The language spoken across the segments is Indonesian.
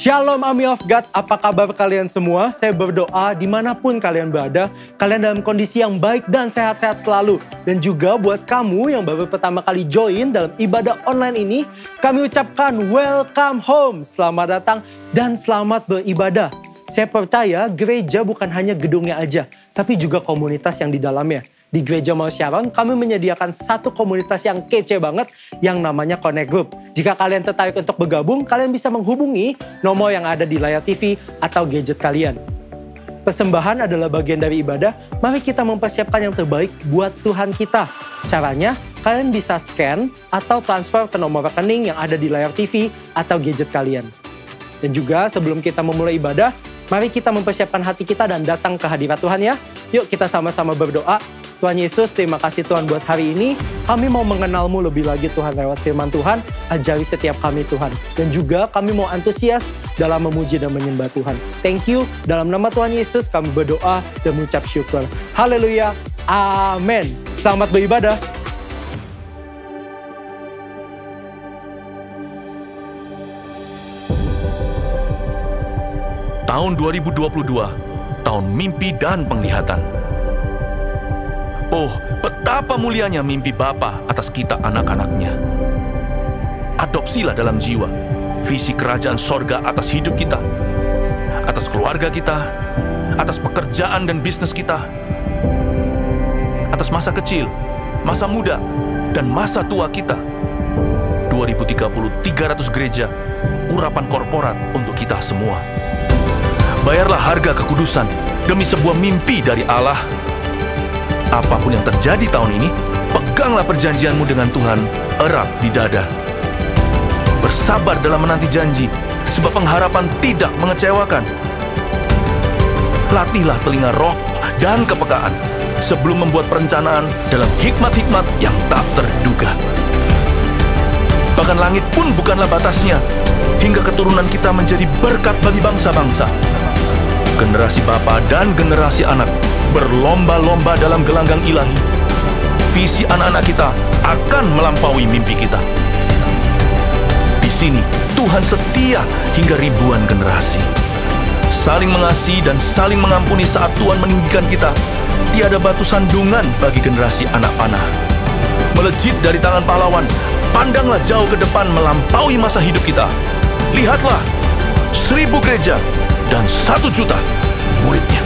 Shalom Army of God, apa kabar kalian semua? Saya berdoa dimanapun kalian berada, kalian dalam kondisi yang baik dan sehat-sehat selalu. Dan juga buat kamu yang baru pertama kali join dalam ibadah online ini, kami ucapkan welcome home, selamat datang dan selamat beribadah. Saya percaya gereja bukan hanya gedungnya aja, tapi juga komunitas yang di dalamnya. Di Gereja Mount Sharon, kami menyediakan satu komunitas yang kece banget yang namanya Connect Group. Jika kalian tertarik untuk bergabung, kalian bisa menghubungi nomor yang ada di layar TV atau gadget kalian. Persembahan adalah bagian dari ibadah, mari kita mempersiapkan yang terbaik buat Tuhan kita. Caranya, kalian bisa scan atau transfer ke nomor rekening yang ada di layar TV atau gadget kalian. Dan juga sebelum kita memulai ibadah, mari kita mempersiapkan hati kita dan datang ke hadirat Tuhan ya. Yuk kita sama-sama berdoa. Tuhan Yesus, terima kasih Tuhan buat hari ini. Kami mau mengenal-Mu lebih lagi Tuhan lewat firman Tuhan. Ajari setiap kami Tuhan. Dan juga kami mau antusias dalam memuji dan menyembah Tuhan. Thank you. Dalam nama Tuhan Yesus kami berdoa dan mengucap syukur. Haleluya. Amin. Selamat beribadah. Tahun 2022, tahun mimpi dan penglihatan. Oh, betapa mulianya mimpi Bapa atas kita anak-anaknya. Adopsilah dalam jiwa visi kerajaan sorga atas hidup kita, atas keluarga kita, atas pekerjaan dan bisnis kita, atas masa kecil, masa muda, dan masa tua kita. 2030, 300 gereja, urapan korporat untuk kita semua. Bayarlah harga kekudusan demi sebuah mimpi dari Allah. Apapun yang terjadi tahun ini, peganglah perjanjianmu dengan Tuhan erat di dada. Bersabar dalam menanti janji, sebab pengharapan tidak mengecewakan. Latihlah telinga roh dan kepekaan sebelum membuat perencanaan dalam hikmat-hikmat yang tak terduga. Bahkan langit pun bukanlah batasnya, hingga keturunan kita menjadi berkat bagi bangsa-bangsa. Generasi bapa dan generasi anak berlomba-lomba dalam gelanggang ilahi. Visi anak-anak kita akan melampaui mimpi kita. Di sini, Tuhan setia hingga ribuan generasi. Saling mengasihi dan saling mengampuni saat Tuhan meninggikan kita. Tiada batu sandungan bagi generasi anak panah. Melejit dari tangan pahlawan, pandanglah jauh ke depan melampaui masa hidup kita. Lihatlah, 1000 gereja dan 1 juta muridnya.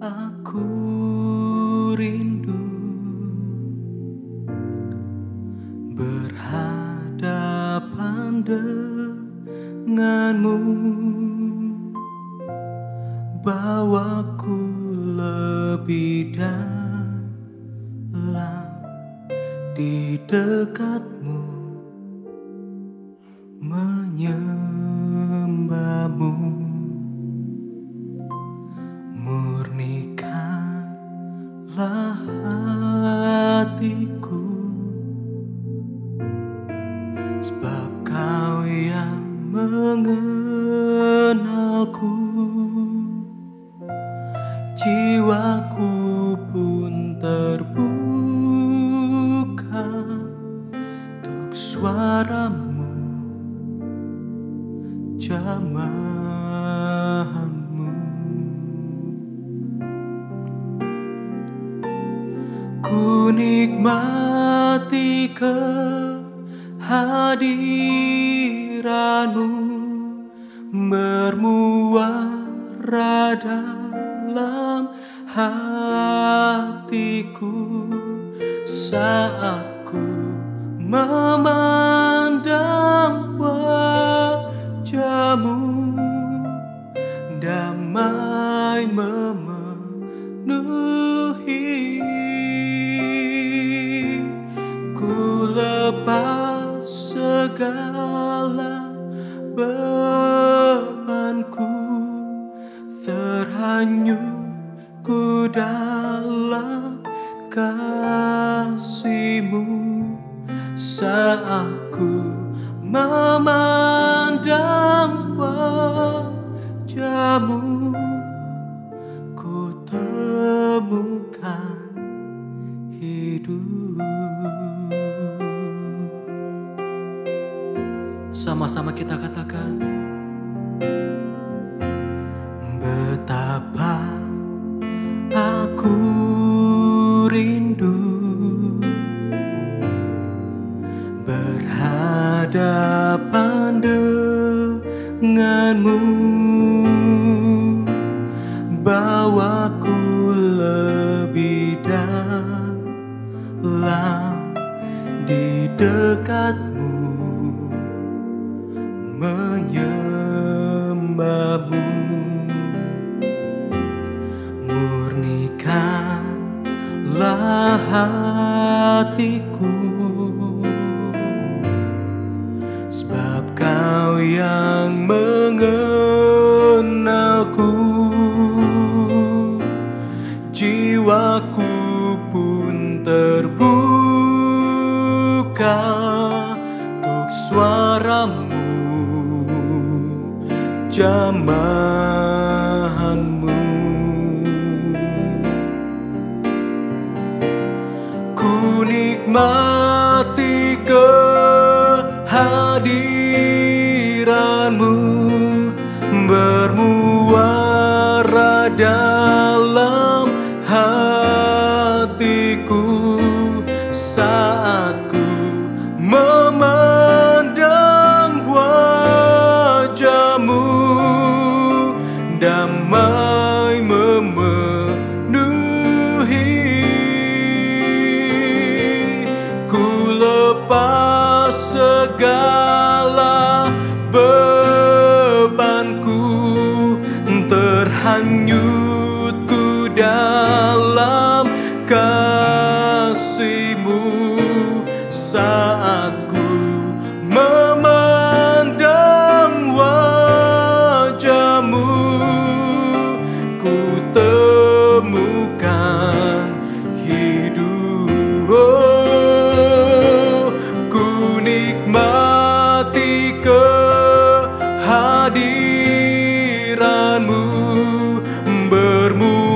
Aku rindu berhadapan denganmu, bawaku lebih dalam di dekatmu, menyembahmu. Murnikanlah hatiku, sebab Kau yang mengenalku. Jiwaku pun terbuka untuk suaramu, jamahanmu. Ku nikmati kehadiranmu, bermuara dalam hatiku saat ku memandang wajahmu. Damai memelukku Ku lepas segala bebanku, terhanyut ku dalam kasih-Mu. Saat ku memandang wajah-Mu, ku temukan hidup. Sama-sama kita katakan, betapa aku rindu berhadapan denganmu, bawaku lebih dalam di dekatmu, menyembahmu. Murnikanlah hatiku, sebab Kau yang mengenalku. Jiwaku pun terbuka untuk suara-Mu, jamahan-Mu. Ku nikmati kehadiran-Mu, bermuara dalam hatiku. Saat ku memandang wajah-Mu, damai memenuhi. Ku lepas segala bebanku, terhanyut ku dalam kasih-Mu. Saat ku memandang wajah-Mu, ku temukan hidup. Oh, ku nikmati kehadiran-Mu, bermuara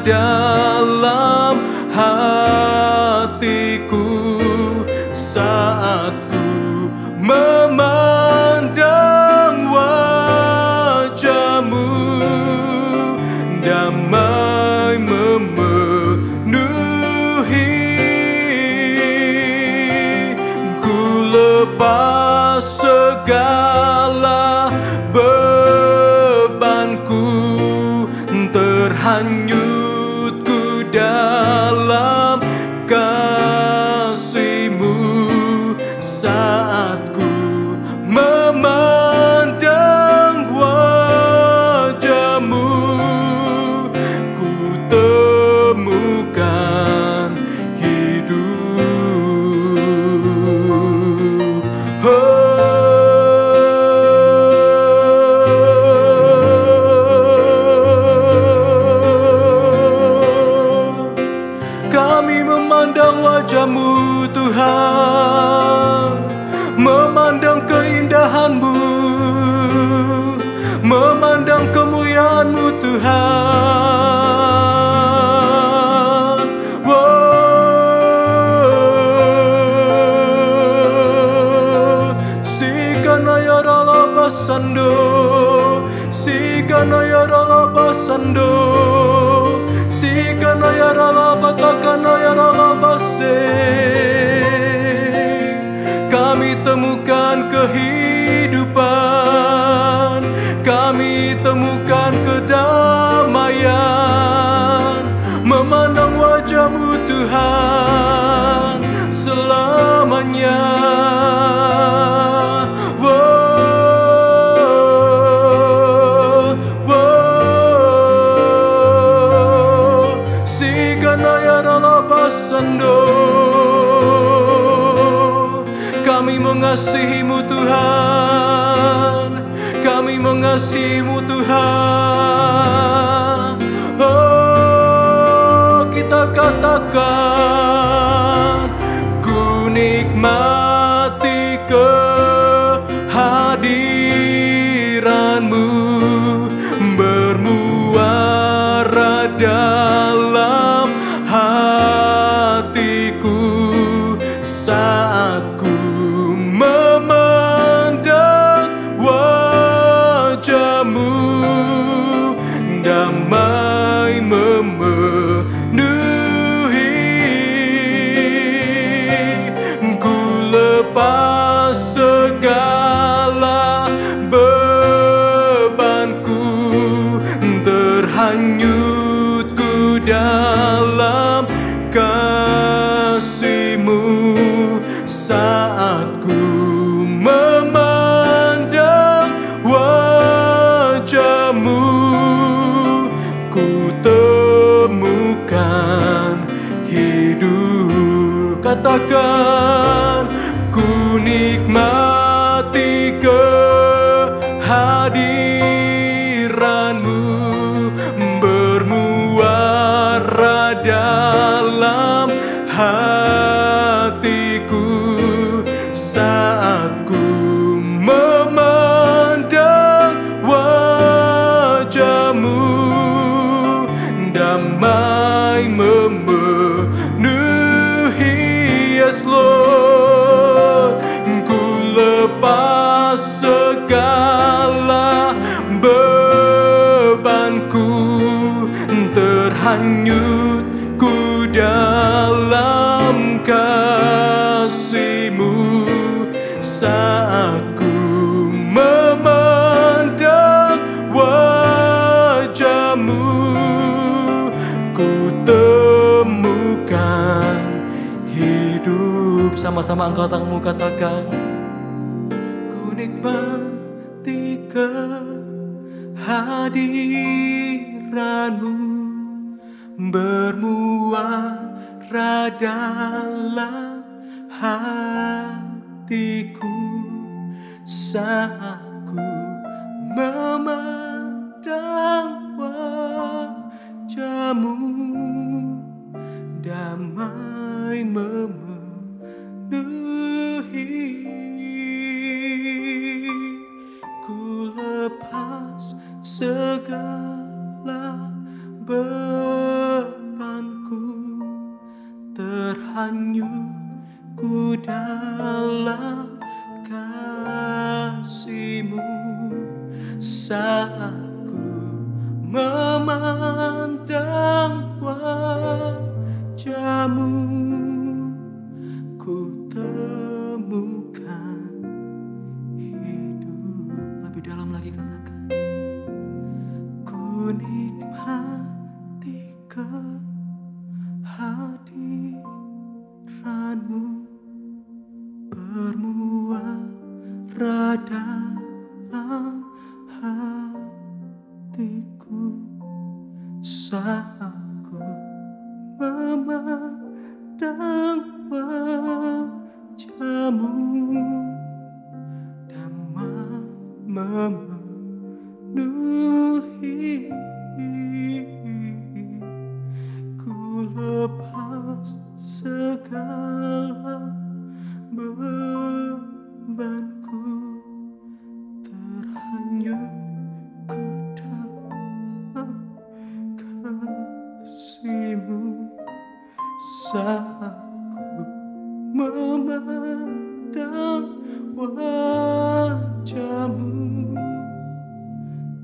dalam hatiku. Saat ku memandang wajah-Mu, damai memenuhi. Ku lepas segala bebanku, terhanyut ku dalam kasih-Mu. Saat ku memandang wajah-Mu, ku temukan hidup. Kami memandang wajah-Mu, Tuhan, memandang keindahan-Mu, memandang kemuliaan-Mu, Tuhan. Wow. Sikanaya ralabasando, sikanaya ralabasando, sikanaya ralabatakana ralabase. Kami temukan kehidupan, kami temukan kedamaian, memandang wajah-Mu, Tuhan, selamanya. Wow, wow. Sando. Kami mengasihi-Mu Tuhan, kami mengasihi-Mu Tuhan. Oh, kita katakan, ku nikmati kehadiran-Mu bermuara dalam hatiku saat ku memandang wajah-Mu. Damai memenuhi, ku lepas segala bebanku, terhanyut ku dalam kasih-Mu saat ku memandang wajah-Mu. Ku temukan hidup. Katakan, ku nikmati kehadiran-Mu bermuara dalam hatiku saat ku memandang wajah-Mu. Damai memenuhi, yes Lord. Ku lepas segala bebanku, terhanyut ku dalam kasih-Mu saat ku memandang wajah-Mu. Ku temukan hidup. Sama-sama angkat tanganmu, katakan, ku nikmati kehadiran-Mu bermuara dalam hatiku saat ku memandang wajah-Mu. Damai memenuhi, ku lepas segala bebanku, terhanyut ku dalam kasih-Mu saat ku memandang wajah-Mu. Ku temukan hidup. Lebih dalam lagi katakan, ku nikmati kehadiran-Mu bermuara dalam hatiku saat ku memandang wajah-Mu. Damai memenuhi, ku lepas segala bebanku, terhanyut ku dalam kasih-Mu saat ku memandang wajah-Mu.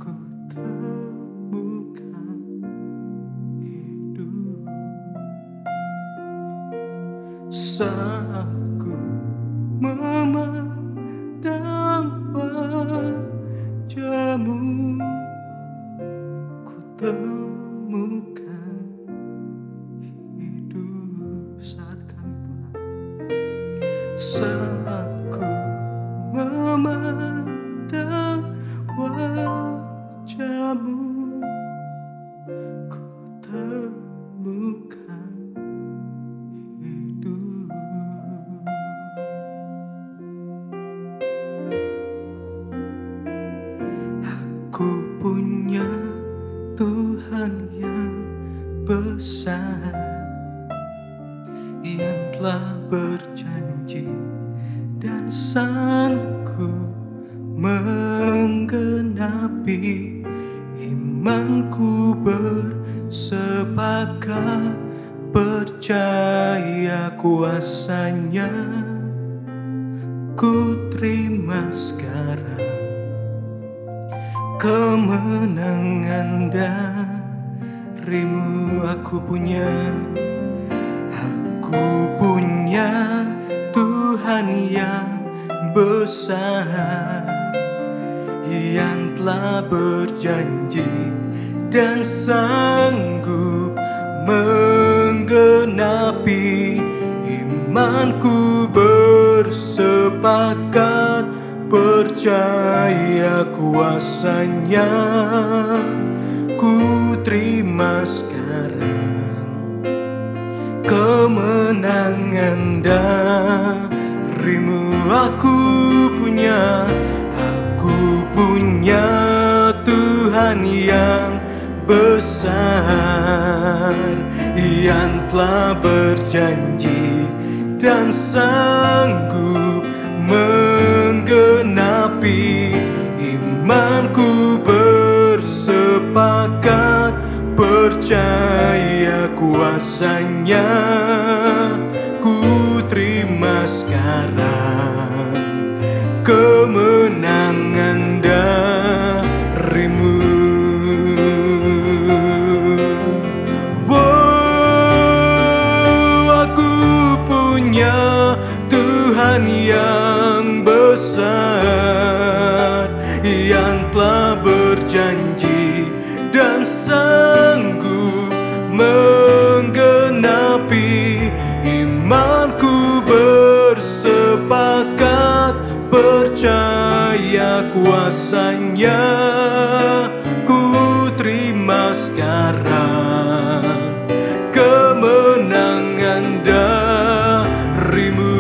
Ku temukan hidup saat ku memandang wajah-Mu. Ku temukan hidup saat kami Tuhan, saat ku memandang wajah-Mu. Ku temukan Tuhan yang besar, yang telah berjanji dan sanggup menggenapi. Imanku bersepakat, percaya kuasanya. Ku terima sekarang kemenangan darimu. Aku punya Tuhan yang besar, yang telah berjanji dan sanggup menggenapi. Imanku bersepakat, percaya kuasanya. Ku terima sekarang kemenangan darimu. Aku punya Tuhan yang besar, yang telah berjanji dan sanggup menggenapi. Imanku bersepakat, percaya kuasanya. Ku terima sekarang kemenangan darimu. Aku punya Tuhan yang besar, yang telah berjanji dan sanggup menggenapi. Imanku bersepakat, percaya kuasanya. Ku terima sekarang kemenangan darimu.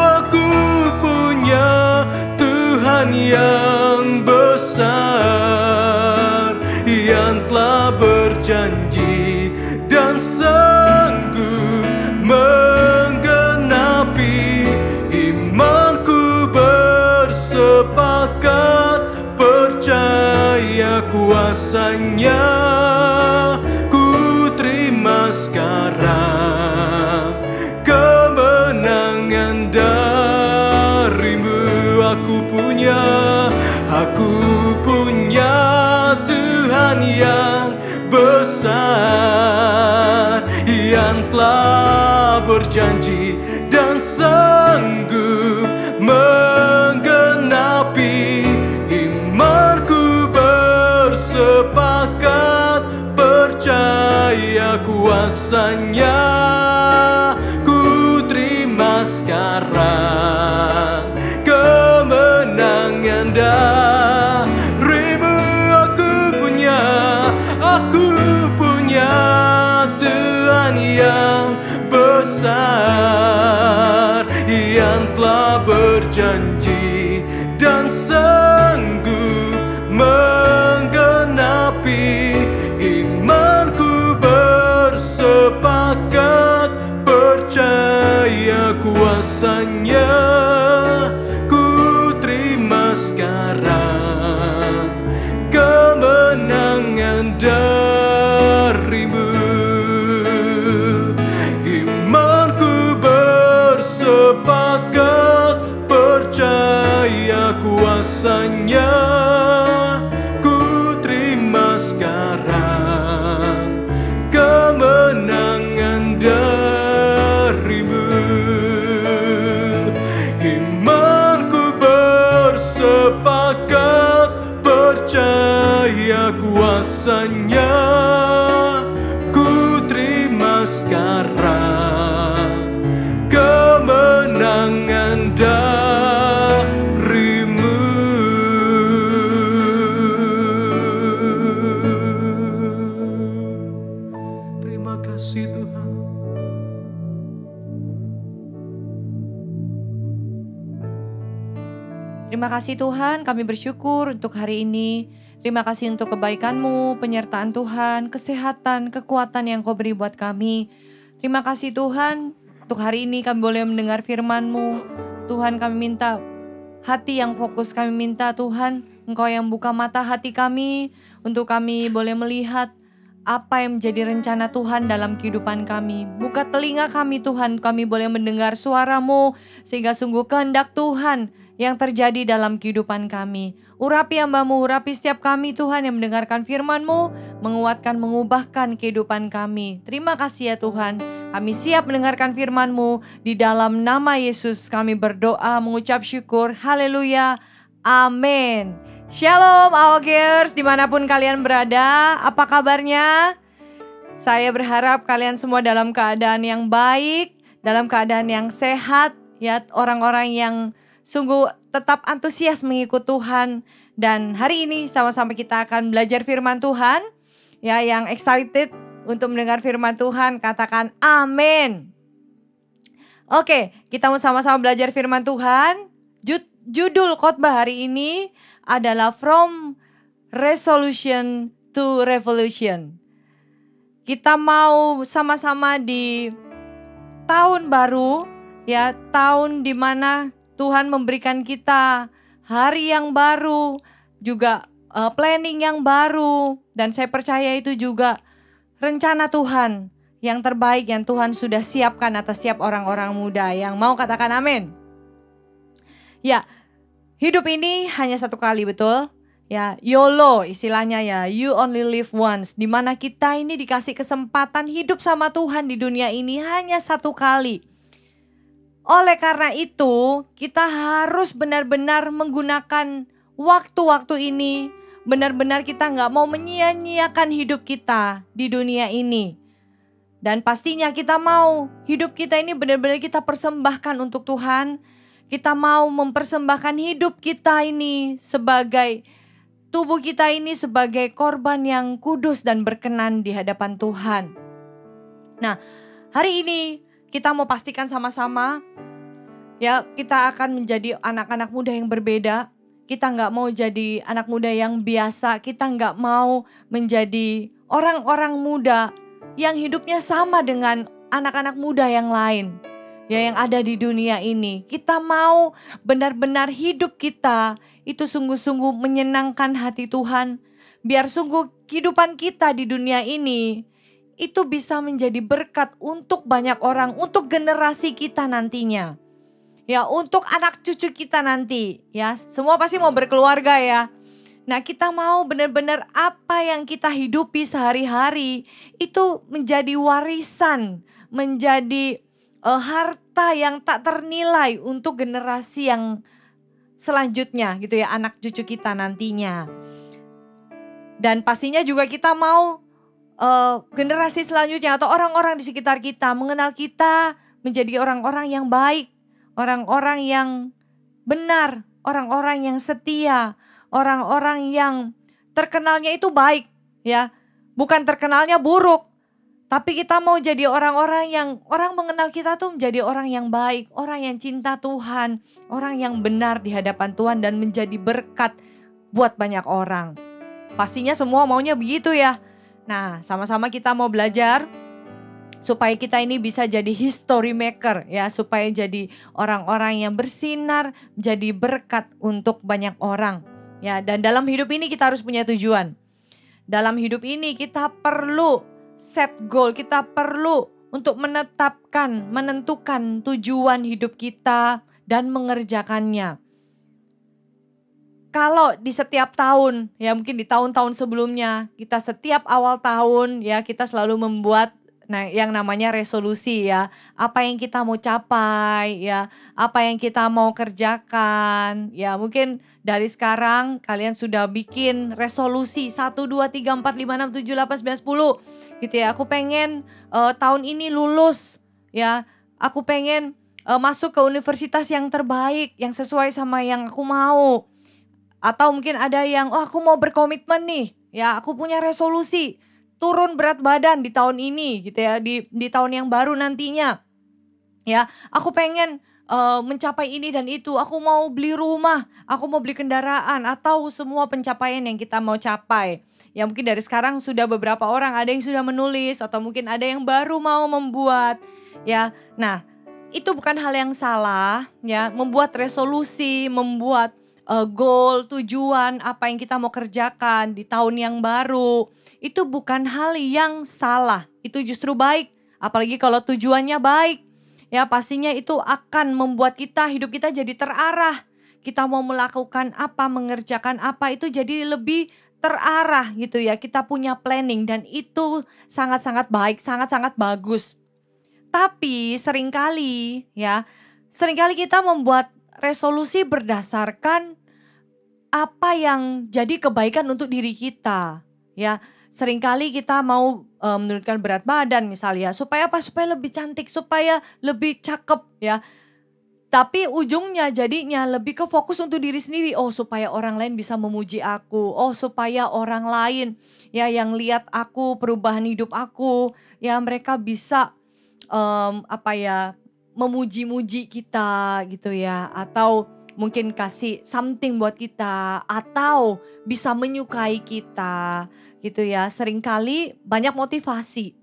Aku punya Tuhan yang besar, yang telah berjanji dan sanggup menggenapi. Imanku bersepakat, percaya kuasanya. Ku terima sekarang kemenangan darimu. Aku punya Tuhan yang besar, yang telah berjanji dan sanggup menggenapi. Imanku bersepakat, percaya kuasanya. Ku terima sekarang kemenangan darimu. Aku punya Tuhan yang besar, yang telah berjanji dan sanggup menggenapi. Imanku bersepakat, percaya kuasanya. Ku terima sekarang kemenangan darimu. Imanku bersepakat, percaya kuasanya. Ku terima sekarang kemenangan darimu. Imanku bersepakat, percaya kuasanya. Ku terima sekarang kemenangan darimu. Terima kasih Tuhan. Terima Terima kasih Tuhan, kami bersyukur untuk hari ini. Terima kasih untuk kebaikan-Mu, penyertaan Tuhan, kesehatan, kekuatan yang Kau beri buat kami. Terima kasih Tuhan, untuk hari ini kami boleh mendengar firman-Mu. Tuhan, kami minta hati yang fokus, kami minta Tuhan, Engkau yang buka mata hati kami, untuk kami boleh melihat apa yang menjadi rencana Tuhan dalam kehidupan kami. Buka telinga kami Tuhan, kami boleh mendengar suara-Mu, sehingga sungguh kehendak Tuhan yang terjadi dalam kehidupan kami. Urapi hamba-Mu, urapi setiap kami Tuhan yang mendengarkan firman-Mu, menguatkan, mengubahkan kehidupan kami. Terima kasih ya Tuhan, kami siap mendengarkan firman-Mu. Di dalam nama Yesus kami berdoa, mengucap syukur. Haleluya, amin. Shalom Awakers, dimanapun kalian berada, apa kabarnya? Saya berharap kalian semua dalam keadaan yang baik, dalam keadaan yang sehat, ya, orang-orang yang sungguh tetap antusias mengikut Tuhan. Dan hari ini sama-sama kita akan belajar firman Tuhan. Ya, yang excited untuk mendengar firman Tuhan, katakan amin. Oke, kita mau sama-sama belajar firman Tuhan. Judul khotbah hari ini adalah From Resolution to Revolution. Kita mau sama-sama di tahun baru, ya, tahun di mana Tuhan memberikan kita hari yang baru, juga planning yang baru, dan saya percaya itu juga rencana Tuhan yang terbaik yang Tuhan sudah siapkan atas setiap orang-orang muda yang mau katakan amin. Ya, hidup ini hanya satu kali, betul? Ya, YOLO istilahnya ya, you only live once. Dimana kita ini dikasih kesempatan hidup sama Tuhan di dunia ini hanya satu kali. Oleh karena itu, kita harus benar-benar menggunakan waktu-waktu ini. Benar-benar kita gak mau menyia-nyiakan hidup kita di dunia ini. Dan pastinya kita mau hidup kita ini benar-benar kita persembahkan untuk Tuhan. Kita mau mempersembahkan hidup kita ini sebagai tubuh kita ini sebagai korban yang kudus dan berkenan di hadapan Tuhan. Nah, hari ini kita mau pastikan sama-sama, ya, kita akan menjadi anak-anak muda yang berbeda. Kita gak mau jadi anak muda yang biasa. Kita gak mau menjadi orang-orang muda yang hidupnya sama dengan anak-anak muda yang lain, ya, yang ada di dunia ini. Kita mau benar-benar hidup kita itu sungguh-sungguh menyenangkan hati Tuhan. Biar sungguh kehidupan kita di dunia ini itu bisa menjadi berkat untuk banyak orang, untuk generasi kita nantinya. Ya, untuk anak cucu kita nanti, ya. Semua pasti mau berkeluarga ya. Nah, kita mau benar-benar apa yang kita hidupi sehari-hari itu menjadi warisan, menjadi harta yang tak ternilai untuk generasi yang selanjutnya gitu ya, anak cucu kita nantinya. Dan pastinya juga kita mau generasi selanjutnya atau orang-orang di sekitar kita mengenal kita menjadi orang-orang yang baik, orang-orang yang benar, orang-orang yang setia, orang-orang yang terkenalnya itu baik, ya, bukan terkenalnya buruk. Tapi kita mau jadi orang-orang yang orang mengenal kita tuh menjadi orang yang baik, orang yang cinta Tuhan, orang yang benar di hadapan Tuhan dan menjadi berkat buat banyak orang. Pastinya semua maunya begitu ya. Nah, sama-sama kita mau belajar supaya kita ini bisa jadi history maker ya, supaya jadi orang-orang yang bersinar, jadi berkat untuk banyak orang. Ya, dan dalam hidup ini kita harus punya tujuan. Dalam hidup ini kita perlu set goal, kita perlu untuk menentukan tujuan hidup kita dan mengerjakannya. Kalau di setiap tahun, ya mungkin di tahun-tahun sebelumnya, kita setiap awal tahun ya kita selalu membuat yang namanya resolusi ya. Apa yang kita mau capai ya, apa yang kita mau kerjakan. Ya mungkin dari sekarang kalian sudah bikin resolusi 1, 2, 3, 4, 5, 6, 7, 8, 9, 10 gitu ya. Aku pengen tahun ini lulus ya. Aku pengen masuk ke universitas yang terbaik, yang sesuai sama yang aku mau. Atau mungkin ada yang, aku mau berkomitmen nih, ya aku punya resolusi turun berat badan di tahun ini gitu ya, di tahun yang baru nantinya. Ya, aku pengen mencapai ini dan itu. Aku mau beli rumah, aku mau beli kendaraan, atau semua pencapaian yang kita mau capai. Ya mungkin dari sekarang sudah beberapa orang, ada yang sudah menulis, atau mungkin ada yang baru mau membuat. Ya, nah itu bukan hal yang salah. Ya, membuat resolusi, membuat goal, tujuan, apa yang kita mau kerjakan di tahun yang baru. Itu bukan hal yang salah, itu justru baik. Apalagi kalau tujuannya baik. Ya pastinya itu akan membuat hidup kita jadi terarah. Kita mau melakukan apa, mengerjakan apa itu jadi lebih terarah gitu ya. Kita punya planning dan itu sangat-sangat baik, sangat-sangat bagus. Tapi seringkali kita membuat resolusi berdasarkan apa yang jadi kebaikan untuk diri kita. Ya, seringkali kita mau menurunkan berat badan misalnya, supaya apa? Supaya lebih cantik, supaya lebih cakep ya. Tapi ujungnya jadinya lebih ke fokus untuk diri sendiri. Oh, supaya orang lain bisa memuji aku. Oh, supaya orang lain ya yang lihat aku, perubahan hidup aku, ya mereka bisa memuji-muji kita gitu ya, atau mungkin kasih something buat kita, atau bisa menyukai kita gitu ya. Seringkali banyak motivasi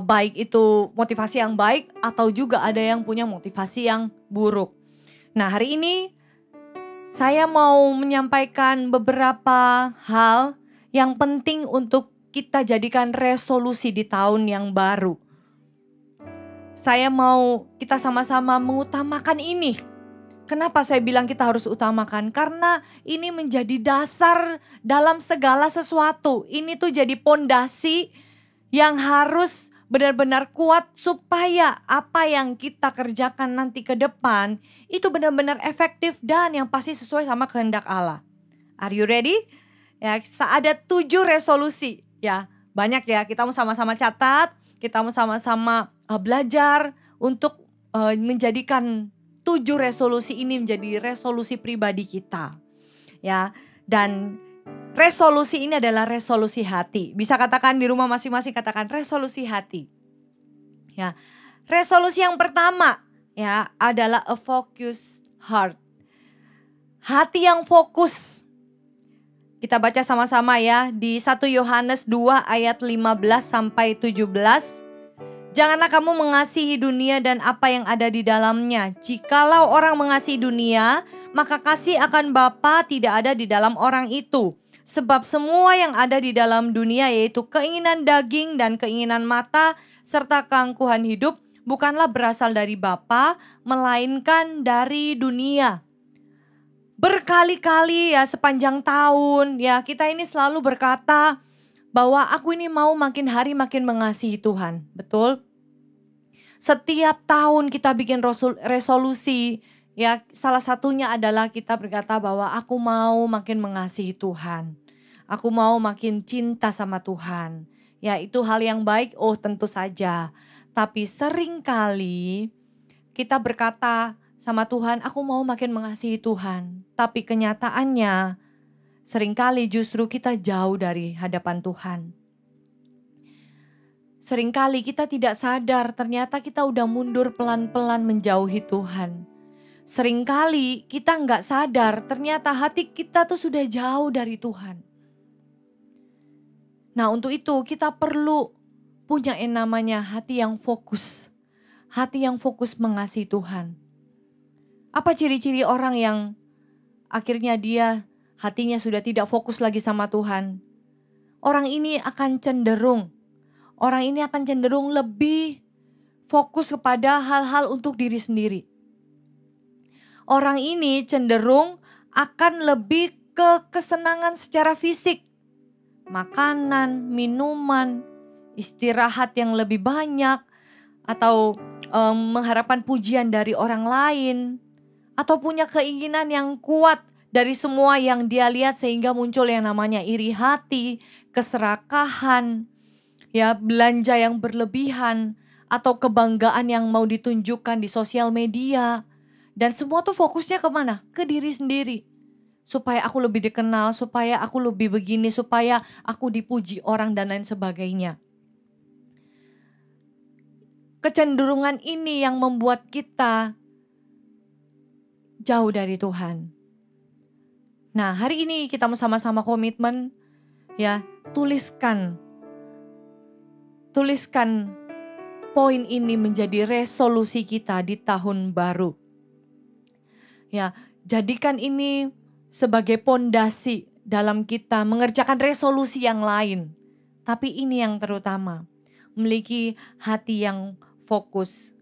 baik itu motivasi yang baik atau juga ada yang punya motivasi yang buruk. Nah, hari ini saya mau menyampaikan beberapa hal yang penting untuk kita jadikan resolusi di tahun yang baru. Saya mau kita sama-sama mengutamakan ini. Kenapa saya bilang kita harus utamakan? Karena ini menjadi dasar dalam segala sesuatu. Ini tuh jadi pondasi yang harus benar-benar kuat supaya apa yang kita kerjakan nanti ke depan itu benar-benar efektif dan yang pasti sesuai sama kehendak Allah. Are you ready? Ya, ada 7 resolusi ya. Banyak ya, kita mau sama-sama catat, kita mau sama-sama belajar untuk menjadikan 7 resolusi ini menjadi resolusi pribadi kita. Ya, dan resolusi ini adalah resolusi hati. Bisa katakan di rumah masing-masing, katakan resolusi hati. Ya, resolusi yang pertama ya adalah a focused heart. Hati yang fokus. Kita baca sama-sama ya di 1 Yohanes 2 ayat 15 sampai 17. Janganlah kamu mengasihi dunia dan apa yang ada di dalamnya. Jikalau orang mengasihi dunia, maka kasih akan Bapa tidak ada di dalam orang itu. Sebab semua yang ada di dalam dunia, yaitu keinginan daging dan keinginan mata serta keangkuhan hidup, bukanlah berasal dari Bapa, melainkan dari dunia. Berkali-kali ya sepanjang tahun ya kita ini selalu berkata bahwa aku ini mau makin hari makin mengasihi Tuhan. Betul? Setiap tahun kita bikin resolusi ya, salah satunya adalah kita berkata bahwa aku mau makin mengasihi Tuhan. Aku mau makin cinta sama Tuhan. Ya, itu hal yang baik, tentu saja. Tapi seringkali kita berkata sama Tuhan, aku mau makin mengasihi Tuhan. Tapi kenyataannya seringkali justru kita jauh dari hadapan Tuhan. Seringkali kita tidak sadar ternyata kita udah mundur pelan-pelan menjauhi Tuhan. Seringkali kita nggak sadar ternyata hati kita tuh sudah jauh dari Tuhan. Nah, untuk itu kita perlu punya yang namanya hati yang fokus. Hati yang fokus mengasihi Tuhan. Apa ciri-ciri orang yang akhirnya dia hatinya sudah tidak fokus lagi sama Tuhan? Orang ini akan cenderung lebih fokus kepada hal-hal untuk diri sendiri. Orang ini cenderung akan lebih ke kesenangan secara fisik. Makanan, minuman, istirahat yang lebih banyak, atau mengharapkan pujian dari orang lain, atau punya keinginan yang kuat dari semua yang dia lihat sehingga muncul yang namanya iri hati, keserakahan, ya belanja yang berlebihan, atau kebanggaan yang mau ditunjukkan di sosial media. Dan semua tuh fokusnya kemana? Ke diri sendiri. Supaya aku lebih dikenal, supaya aku lebih begini, supaya aku dipuji orang dan lain sebagainya. kecenderungan ini yang membuat kita jauh dari Tuhan. Nah, hari ini kita mau sama-sama komitmen, ya, tuliskan poin ini menjadi resolusi kita di tahun baru. Ya, jadikan ini sebagai pondasi dalam kita mengerjakan resolusi yang lain. Tapi ini yang terutama, memiliki hati yang fokus.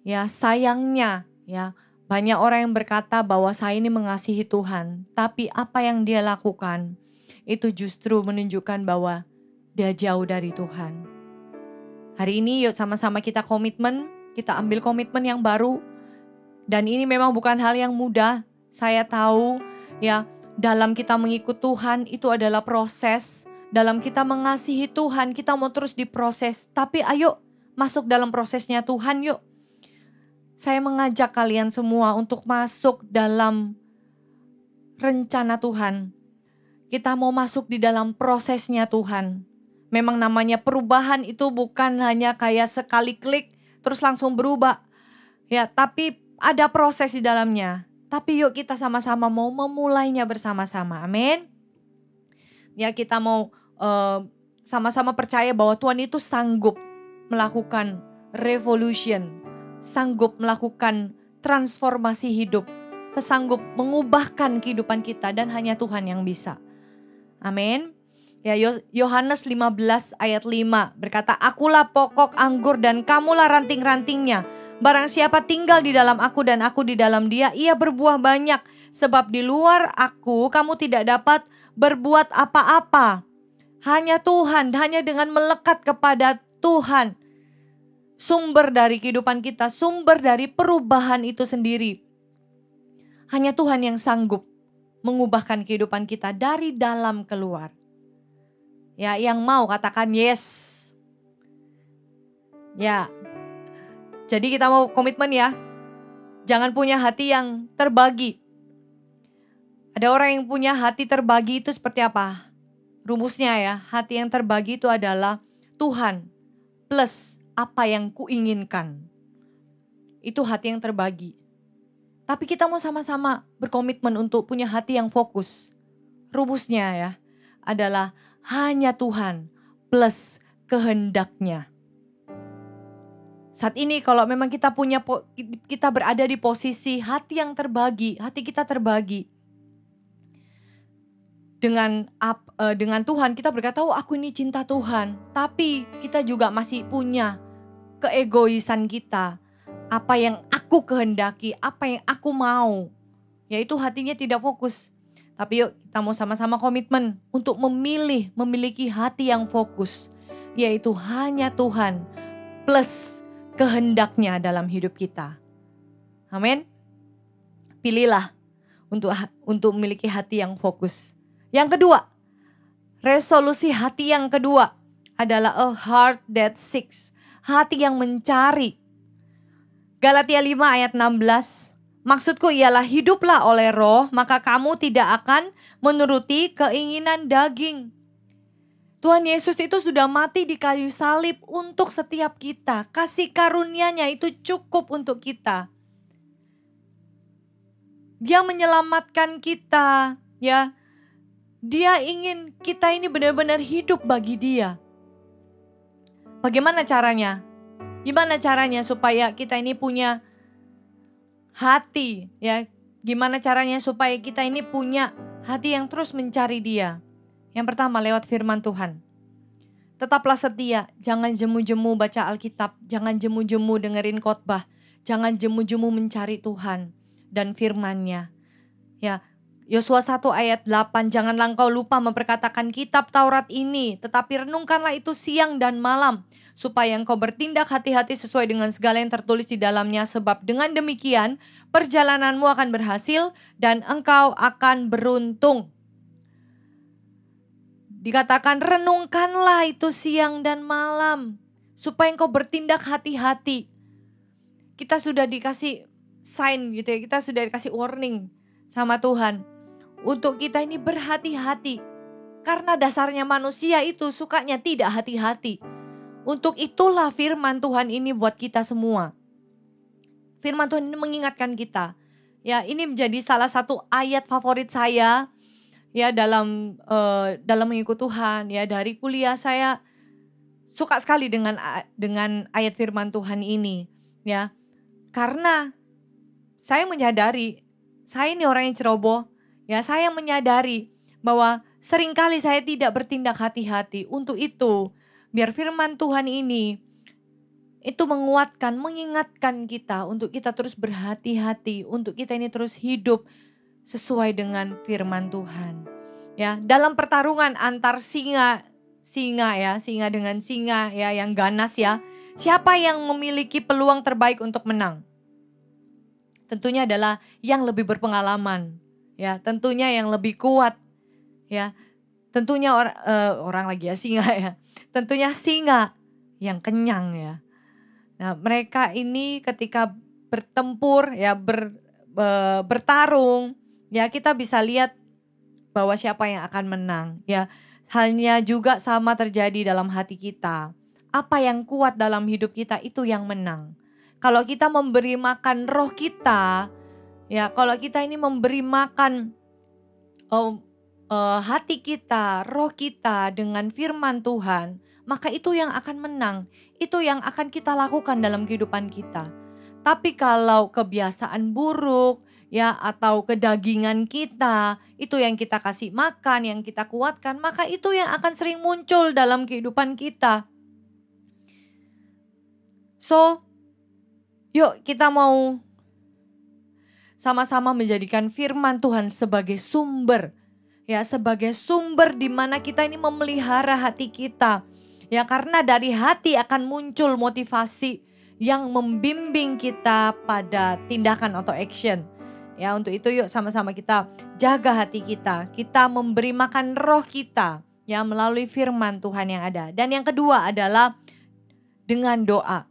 Ya, sayangnya ya, banyak orang yang berkata bahwa saya ini mengasihi Tuhan, tapi apa yang dia lakukan itu justru menunjukkan bahwa dia jauh dari Tuhan. Hari ini yuk sama-sama kita komitmen, kita ambil komitmen yang baru. Dan ini memang bukan hal yang mudah. Saya tahu ya, dalam kita mengikut Tuhan itu adalah proses. Dalam kita mengasihi Tuhan, kita mau terus diproses. Tapi ayo masuk dalam prosesnya Tuhan yuk. Saya mengajak kalian semua untuk masuk dalam rencana Tuhan. Kita mau masuk di dalam prosesnya Tuhan. Memang namanya perubahan itu bukan hanya kayak sekali klik terus langsung berubah. Ya, tapi ada proses di dalamnya. Tapi yuk kita sama-sama mau memulainya bersama-sama. Amin. Ya, kita mau sama-sama percaya bahwa Tuhan itu sanggup melakukan revolution. Sanggup melakukan transformasi hidup. Sanggup mengubahkan kehidupan kita dan hanya Tuhan yang bisa. Amin. Ya, Yohanes 15 ayat 5 berkata, "Akulah pokok anggur dan kamulah ranting-rantingnya. Barang siapa tinggal di dalam aku dan aku di dalam dia, ia berbuah banyak. Sebab di luar aku kamu tidak dapat berbuat apa-apa." Hanya Tuhan, hanya dengan melekat kepada Tuhan. Sumber dari kehidupan kita, sumber dari perubahan itu sendiri. Hanya Tuhan yang sanggup mengubahkan kehidupan kita dari dalam keluar. Ya, yang mau katakan yes. Ya. Jadi kita mau komitmen ya. Jangan punya hati yang terbagi. Ada orang yang punya hati terbagi itu seperti apa? Rumusnya ya, hati yang terbagi itu adalah Tuhan plus apa yang kuinginkan. Itu hati yang terbagi. Tapi kita mau sama-sama berkomitmen untuk punya hati yang fokus. Rumusnya ya adalah hanya Tuhan plus kehendaknya. Saat ini kalau memang kita berada di posisi hati yang terbagi, hati kita terbagi. Dengan Tuhan kita berkata, oh aku ini cinta Tuhan. Tapi kita juga masih punya keegoisan kita. Apa yang aku kehendaki, apa yang aku mau. Yaitu hatinya tidak fokus. Tapi yuk kita mau sama-sama komitmen untuk memiliki hati yang fokus. Yaitu hanya Tuhan plus kehendaknya dalam hidup kita. Amin. Pilihlah untuk memiliki hati yang fokus. Yang kedua, resolusi hati yang kedua adalah a heart that seeks. Hati yang mencari. Galatia 5 ayat 16. Maksudku ialah hiduplah oleh roh, maka kamu tidak akan menuruti keinginan daging. Tuhan Yesus itu sudah mati di kayu salib untuk setiap kita. Kasih karunia-Nya itu cukup untuk kita. Dia menyelamatkan kita, ya. Dia ingin kita ini benar-benar hidup bagi Dia. Bagaimana caranya? Gimana caranya supaya kita ini punya hati, ya? Gimana caranya supaya kita ini punya hati yang terus mencari Dia? Yang pertama lewat firman Tuhan. Tetaplah setia, jangan jemu-jemu baca Alkitab, jangan jemu-jemu dengerin khotbah, jangan jemu-jemu mencari Tuhan dan firman-Nya. Ya, Yosua 1 ayat 8, janganlah engkau lupa memperkatakan kitab Taurat ini, tetapi renungkanlah itu siang dan malam, supaya engkau bertindak hati-hati sesuai dengan segala yang tertulis di dalamnya, sebab dengan demikian perjalananmu akan berhasil dan engkau akan beruntung. Dikatakan renungkanlah itu siang dan malam, supaya engkau bertindak hati-hati. Kita sudah dikasih sign gitu ya, kita sudah dikasih warning sama Tuhan. Untuk kita ini berhati-hati. Karena dasarnya manusia itu sukanya tidak hati-hati. Untuk itulah firman Tuhan ini buat kita semua. Firman Tuhan ini mengingatkan kita. Ya, ini menjadi salah satu ayat favorit saya ya dalam mengikut Tuhan. Ya, dari kuliah saya suka sekali dengan ayat firman Tuhan ini. Ya, karena saya menyadari, saya ini orang yang ceroboh. Ya, saya menyadari bahwa seringkali saya tidak bertindak hati-hati. Untuk itu, biar firman Tuhan ini itu menguatkan, mengingatkan kita untuk kita terus berhati-hati, untuk kita ini terus hidup sesuai dengan firman Tuhan. Ya, dalam pertarungan antar singa dengan singa ya yang ganas ya. Siapa yang memiliki peluang terbaik untuk menang? Tentunya adalah yang lebih berpengalaman, ya, tentunya yang lebih kuat, ya. Tentunya orang lagi ya singa ya. Tentunya singa yang kenyang ya. Nah, mereka ini ketika bertempur ya bertarung ya kita bisa lihat bahwa siapa yang akan menang ya. Halnya juga sama terjadi dalam hati kita. Apa yang kuat dalam hidup kita itu yang menang. Kalau kita memberi makan roh kita ya, kalau kita ini memberi makan hati kita, roh kita dengan firman Tuhan, maka itu yang akan menang. Itu yang akan kita lakukan dalam kehidupan kita. Tapi kalau kebiasaan buruk ya atau kedagingan kita, itu yang kita kasih makan, yang kita kuatkan, maka itu yang akan sering muncul dalam kehidupan kita. So, yuk kita mau sama-sama menjadikan firman Tuhan sebagai sumber. Ya, sebagai sumber di mana kita ini memelihara hati kita. Ya, karena dari hati akan muncul motivasi yang membimbing kita pada tindakan atau action. Ya, untuk itu yuk sama-sama kita jaga hati kita. Kita memberi makan roh kita ya melalui firman Tuhan yang ada. Dan yang kedua adalah dengan doa.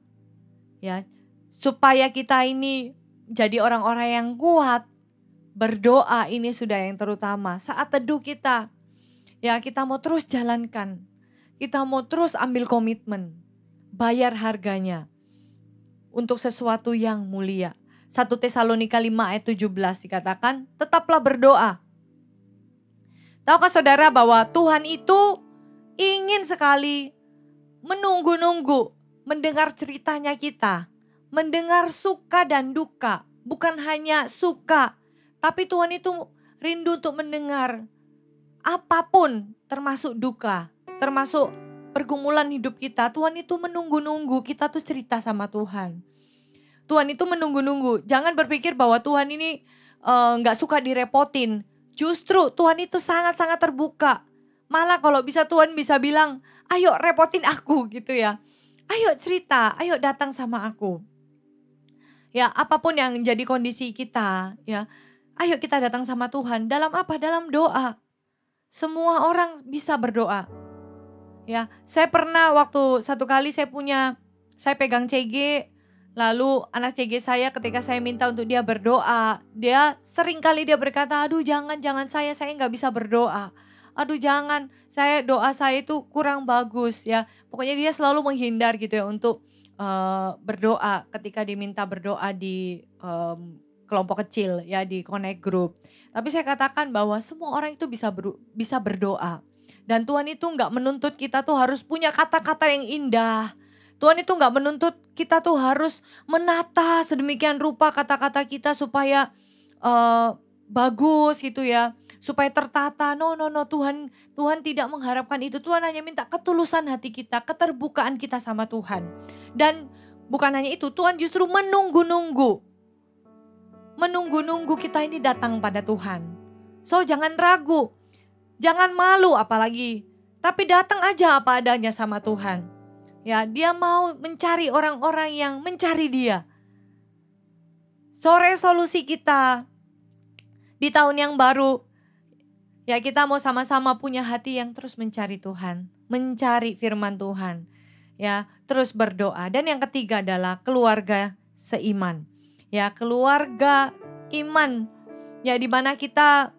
Ya, supaya kita ini jadi orang-orang yang kuat. Berdoa ini sudah yang terutama. Saat teduh kita, ya kita mau terus jalankan. Kita mau terus ambil komitmen, bayar harganya untuk sesuatu yang mulia. 1 Tesalonika 5 ayat 17 dikatakan, tetaplah berdoa. Tahukah saudara bahwa Tuhan itu ingin sekali menunggu-nunggu, mendengar ceritanya kita, mendengar suka dan duka. Bukan hanya suka, tapi Tuhan itu rindu untuk mendengar apapun termasuk duka. Termasuk pergumulan hidup kita, Tuhan itu menunggu-nunggu kita tuh cerita sama Tuhan. Tuhan itu menunggu-nunggu. Jangan berpikir bahwa Tuhan ini gak suka direpotin. Justru Tuhan itu sangat-sangat terbuka. Malah kalau bisa Tuhan bisa bilang, ayo repotin aku gitu ya. Ayo cerita, ayo datang sama aku. Ya, apapun yang jadi kondisi kita, ya, ayo kita datang sama Tuhan. Dalam apa? Dalam doa. Semua orang bisa berdoa. Ya, saya pernah waktu satu kali saya pegang CG, lalu anak CG saya ketika saya minta untuk dia berdoa, dia sering kali dia berkata, aduh jangan saya nggak bisa berdoa. Aduh jangan, doa saya itu kurang bagus ya. Pokoknya dia selalu menghindar gitu ya untuk berdoa ketika diminta berdoa di kelompok kecil ya, di connect group. Tapi saya katakan bahwa semua orang itu bisa berdoa. Dan Tuhan itu gak menuntut kita tuh harus punya kata-kata yang indah. Tuhan itu gak menuntut kita tuh harus menata sedemikian rupa kata-kata kita supaya bagus gitu ya. Supaya tertata. No, Tuhan tidak mengharapkan itu. Tuhan hanya minta ketulusan hati kita, keterbukaan kita sama Tuhan. Dan bukan hanya itu, Tuhan justru menunggu-nunggu. Menunggu-nunggu kita ini datang pada Tuhan. So jangan ragu. Jangan malu apalagi, tapi datang aja apa adanya sama Tuhan. Ya, dia mau mencari orang-orang yang mencari dia. So resolusi kita di tahun yang baru, ya kita mau sama-sama punya hati yang terus mencari Tuhan, mencari firman Tuhan. Ya, terus berdoa. Dan yang ketiga adalah keluarga seiman. Ya, keluarga iman. Ya, di mana kita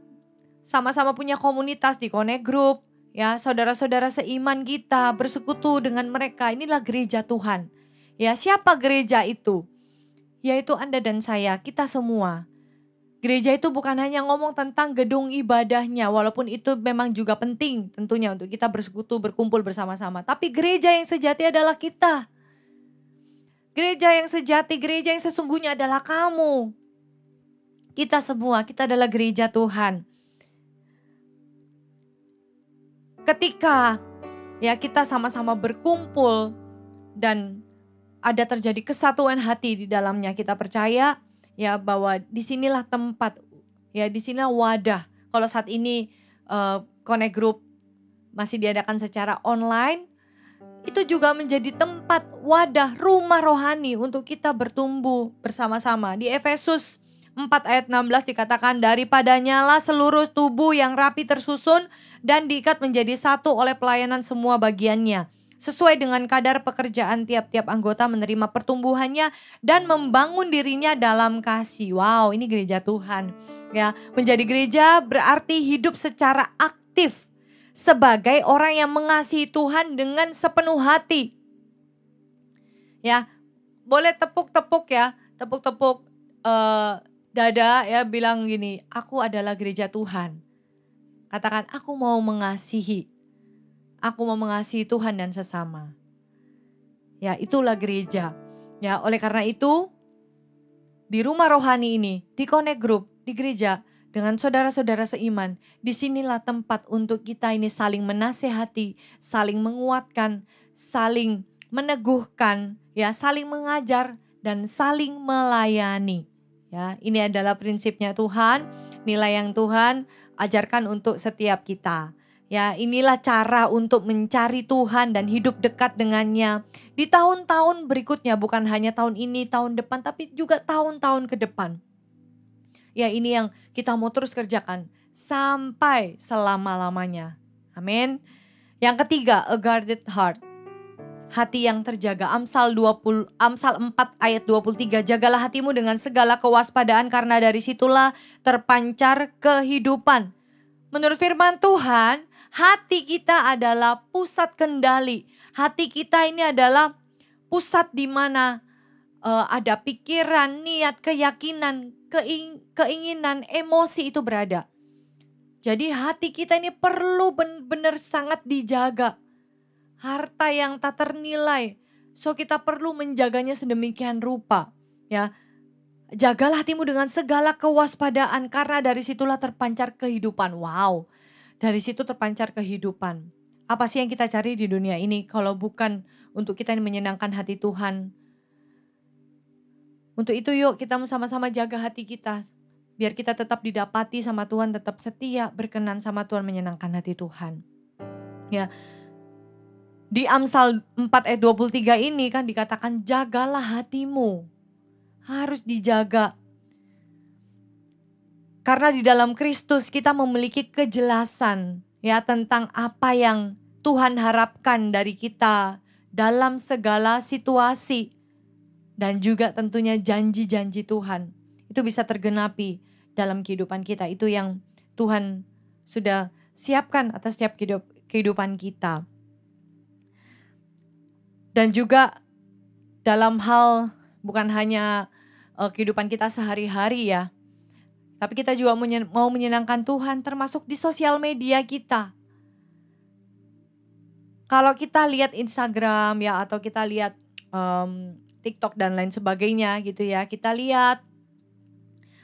sama-sama punya komunitas di connect group, ya saudara-saudara seiman kita, bersekutu dengan mereka. Inilah gereja Tuhan. Ya, siapa gereja itu? Yaitu Anda dan saya, kita semua. Gereja itu bukan hanya ngomong tentang gedung ibadahnya, walaupun itu memang juga penting tentunya untuk kita bersekutu, berkumpul bersama-sama. Tapi gereja yang sejati adalah kita. Gereja yang sejati, gereja yang sesungguhnya adalah kamu. Kita semua, kita adalah gereja Tuhan. Ketika ya kita sama-sama berkumpul dan ada terjadi kesatuan hati di dalamnya, kita percaya ya bahwa disinilah tempat, ya disinilah wadah. Kalau saat ini Connect Group masih diadakan secara online, itu juga menjadi tempat wadah rumah rohani untuk kita bertumbuh bersama-sama. Di Efesus 4 ayat 16 dikatakan, daripadanya lah seluruh tubuh yang rapi tersusun dan diikat menjadi satu oleh pelayanan semua bagiannya. Sesuai dengan kadar pekerjaan tiap-tiap anggota menerima pertumbuhannya dan membangun dirinya dalam kasih. Wow, ini gereja Tuhan. Ya, menjadi gereja berarti hidup secara aktif sebagai orang yang mengasihi Tuhan dengan sepenuh hati. Ya, boleh tepuk-tepuk ya, tepuk-tepuk dada ya, bilang gini, aku adalah gereja Tuhan. Katakan, aku mau mengasihi. Aku mau mengasihi Tuhan dan sesama. Ya, itulah gereja. Ya, oleh karena itu, di rumah rohani ini, di Connect Group, di gereja, dengan saudara-saudara seiman, disinilah tempat untuk kita ini saling menasehati, saling menguatkan, saling meneguhkan, ya, saling mengajar dan saling melayani. Ya, ini adalah prinsipnya Tuhan, nilai yang Tuhan ajarkan untuk setiap kita. Ya, inilah cara untuk mencari Tuhan dan hidup dekat dengannya di tahun-tahun berikutnya, bukan hanya tahun ini, tahun depan, tapi juga tahun-tahun ke depan. Ya, ini yang kita mau terus kerjakan sampai selama-lamanya. Amin. Yang ketiga, a guarded heart. Hati yang terjaga. Amsal 4 ayat 23. Jagalah hatimu dengan segala kewaspadaan karena dari situlah terpancar kehidupan. Menurut firman Tuhan, hati kita adalah pusat kendali. Hati kita ini adalah pusat di mana ada pikiran, niat, keyakinan, keinginan, emosi itu berada. Jadi hati kita ini perlu benar-benar sangat dijaga. Harta yang tak ternilai. So kita perlu menjaganya sedemikian rupa. Ya, jagalah hatimu dengan segala kewaspadaan karena dari situlah terpancar kehidupan. Wow, dari situ terpancar kehidupan. Apa sih yang kita cari di dunia ini kalau bukan untuk kita yang menyenangkan hati Tuhan? Untuk itu yuk kita sama-sama jaga hati kita. Biar kita tetap didapati sama Tuhan, tetap setia, berkenan sama Tuhan, menyenangkan hati Tuhan. Ya, di Amsal 4 ayat 23 ini kan dikatakan jagalah hatimu. Harus dijaga. Karena di dalam Kristus kita memiliki kejelasan ya tentang apa yang Tuhan harapkan dari kita dalam segala situasi. Dan juga tentunya janji-janji Tuhan. Itu bisa tergenapi dalam kehidupan kita. Itu yang Tuhan sudah siapkan atas setiap kehidupan kita. Dan juga dalam hal bukan hanya kehidupan kita sehari-hari ya. Tapi kita juga mau menyenangkan Tuhan termasuk di sosial media kita. Kalau kita lihat Instagram ya atau kita lihat TikTok dan lain sebagainya gitu ya. Kita lihat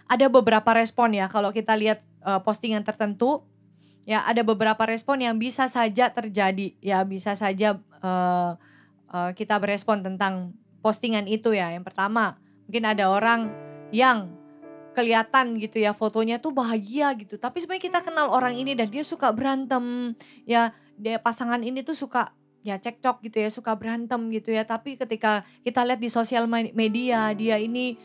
ada beberapa respon ya kalau kita lihat postingan tertentu. Ya ada beberapa respon yang bisa saja terjadi ya, bisa saja kita berespon tentang postingan itu ya. Yang pertama, mungkin ada orang yang kelihatan gitu ya fotonya tuh bahagia gitu. Tapi sebenarnya kita kenal orang ini dan dia suka berantem. Ya, dia pasangan ini tuh suka ya cekcok gitu ya, suka berantem gitu ya. Tapi ketika kita lihat di sosial media, dia ini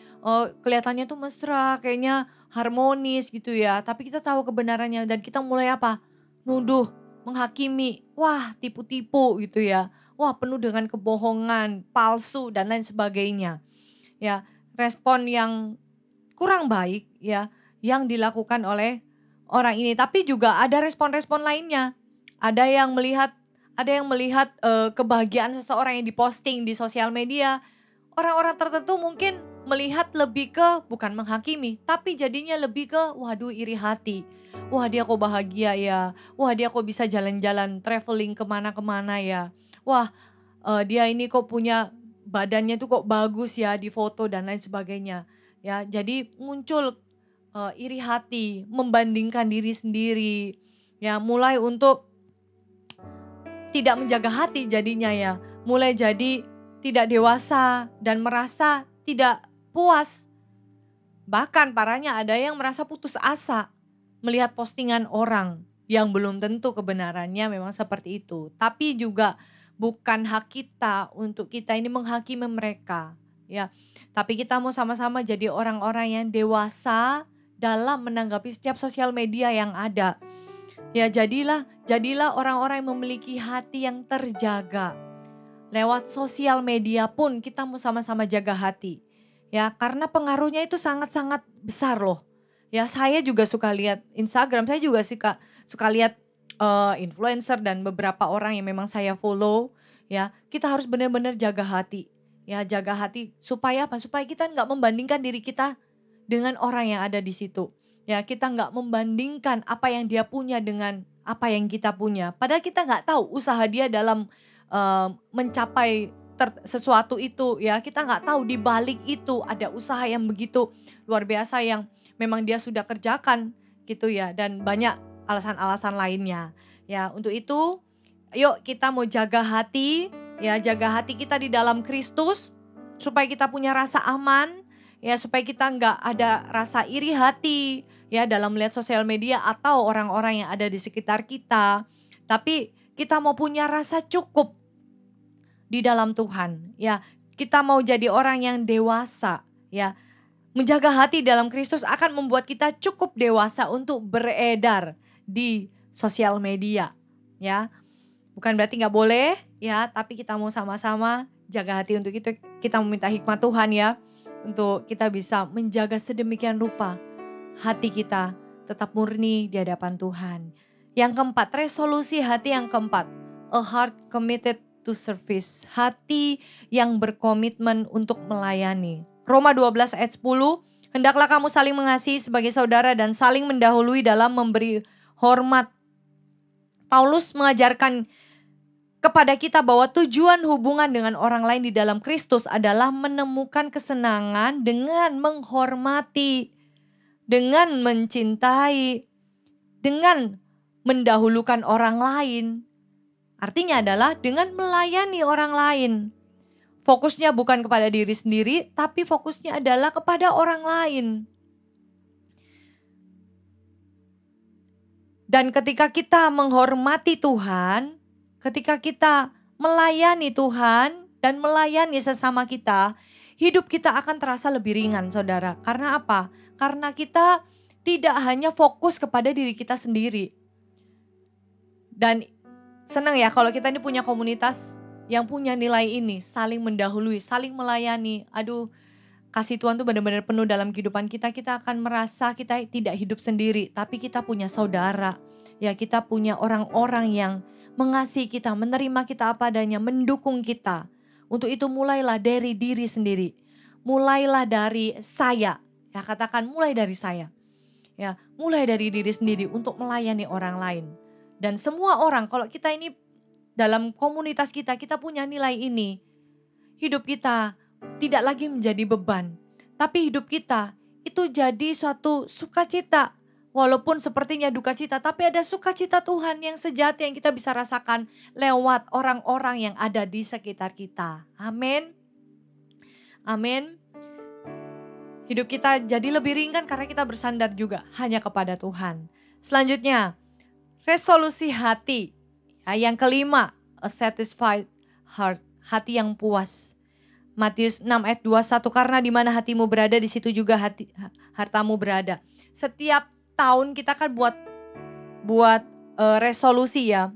kelihatannya tuh mesra, kayaknya harmonis gitu ya. Tapi kita tahu kebenarannya dan kita mulai apa? Nuduh, menghakimi. Wah, tipu-tipu gitu ya. Wah, penuh dengan kebohongan, palsu dan lain sebagainya. Ya, respon yang kurang baik ya yang dilakukan oleh orang ini. Tapi juga ada respon-respon lainnya. Ada yang melihat kebahagiaan seseorang yang diposting di sosial media. Orang-orang tertentu mungkin melihat lebih ke bukan menghakimi, tapi jadinya lebih ke waduh iri hati. Wah dia kok bahagia ya, wah dia kok bisa jalan-jalan traveling kemana-kemana ya. Wah dia ini kok punya badannya tuh kok bagus ya di foto dan lain sebagainya. Ya, jadi muncul iri hati, membandingkan diri sendiri. Ya, mulai untuk tidak menjaga hati jadinya ya. Mulai jadi tidak dewasa dan merasa tidak puas. Bahkan parahnya ada yang merasa putus asa melihat postingan orang yang belum tentu kebenarannya memang seperti itu. Tapi juga bukan hak kita untuk kita ini menghakimi mereka, ya. Tapi kita mau sama-sama jadi orang-orang yang dewasa dalam menanggapi setiap sosial media yang ada. Ya, jadilah orang-orang yang memiliki hati yang terjaga. Lewat sosial media pun kita mau sama-sama jaga hati. Ya, karena pengaruhnya itu sangat-sangat besar loh. Ya, saya juga suka lihat Instagram, saya juga suka lihat influencer dan beberapa orang yang memang saya follow, ya. Kita harus benar-benar jaga hati. Ya, jaga hati supaya apa? Supaya kita nggak membandingkan diri kita dengan orang yang ada di situ. Ya, kita nggak membandingkan apa yang dia punya dengan apa yang kita punya. Padahal kita nggak tahu usaha dia dalam mencapai sesuatu itu, ya. Kita nggak tahu di balik itu ada usaha yang begitu luar biasa yang memang dia sudah kerjakan gitu ya, dan banyak alasan-alasan lainnya. Ya, untuk itu yuk kita mau jaga hati, ya, jaga hati kita di dalam Kristus supaya kita punya rasa aman, ya, supaya kita nggak ada rasa iri hati ya dalam melihat sosial media atau orang-orang yang ada di sekitar kita. Tapi kita mau punya rasa cukup di dalam Tuhan, ya. Kita mau jadi orang yang dewasa, ya. Menjaga hati dalam Kristus akan membuat kita cukup dewasa untuk beredar di sosial media, ya. Bukan berarti nggak boleh, ya, tapi kita mau sama-sama jaga hati. Untuk itu kita meminta hikmat Tuhan, ya, untuk kita bisa menjaga sedemikian rupa hati kita tetap murni di hadapan Tuhan. Yang keempat, resolusi hati yang keempat, a heart committed to service, hati yang berkomitmen untuk melayani. Roma 12 ayat 10, hendaklah kamu saling mengasihi sebagai saudara dan saling mendahului dalam memberi hormat. Paulus mengajarkan kepada kita bahwa tujuan hubungan dengan orang lain di dalam Kristus adalah menemukan kesenangan dengan menghormati, dengan mencintai, dengan mendahulukan orang lain. Artinya adalah dengan melayani orang lain. Fokusnya bukan kepada diri sendiri, tapi fokusnya adalah kepada orang lain. Dan ketika kita menghormati Tuhan, ketika kita melayani Tuhan dan melayani sesama kita, hidup kita akan terasa lebih ringan, saudara. Karena apa? Karena kita tidak hanya fokus kepada diri kita sendiri. Dan senang ya kalau kita ini punya komunitas yang punya nilai ini, saling mendahului, saling melayani. Aduh, kasih Tuhan tuh benar-benar penuh dalam kehidupan kita. Kita akan merasa kita tidak hidup sendiri, tapi kita punya saudara. Ya, kita punya orang-orang yang mengasihi kita, menerima kita apa adanya, mendukung kita. Untuk itu mulailah dari diri sendiri. Mulailah dari saya. Ya, katakan mulai dari saya. Ya, mulai dari diri sendiri untuk melayani orang lain. Dan semua orang, kalau kita ini dalam komunitas kita punya nilai ini. Hidup kita tidak lagi menjadi beban. Tapi hidup kita itu jadi suatu sukacita. Walaupun sepertinya duka cita, tapi ada sukacita Tuhan yang sejati yang kita bisa rasakan lewat orang-orang yang ada di sekitar kita. Amin. Amin. Hidup kita jadi lebih ringan karena kita bersandar juga hanya kepada Tuhan. Selanjutnya, resolusi hati. Yang kelima, a satisfied heart, hati yang puas. Matius 6 ayat 21, karena di mana hatimu berada, di situ juga hartamu berada. Setiap tahun kita kan buat resolusi ya.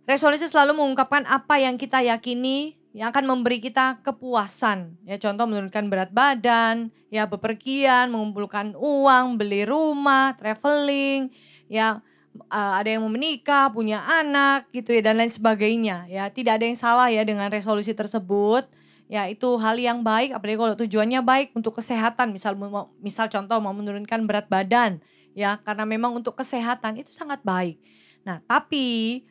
Resolusi selalu mengungkapkan apa yang kita yakini yang akan memberi kita kepuasan. Ya, contoh menurunkan berat badan, ya bepergian, mengumpulkan uang, beli rumah, traveling, ya ada yang mau menikah, punya anak gitu ya, dan lain sebagainya ya. Tidak ada yang salah ya dengan resolusi tersebut. Ya itu hal yang baik, apalagi kalau tujuannya baik untuk kesehatan. Misal contoh mau menurunkan berat badan ya, karena memang untuk kesehatan itu sangat baik. Nah tapi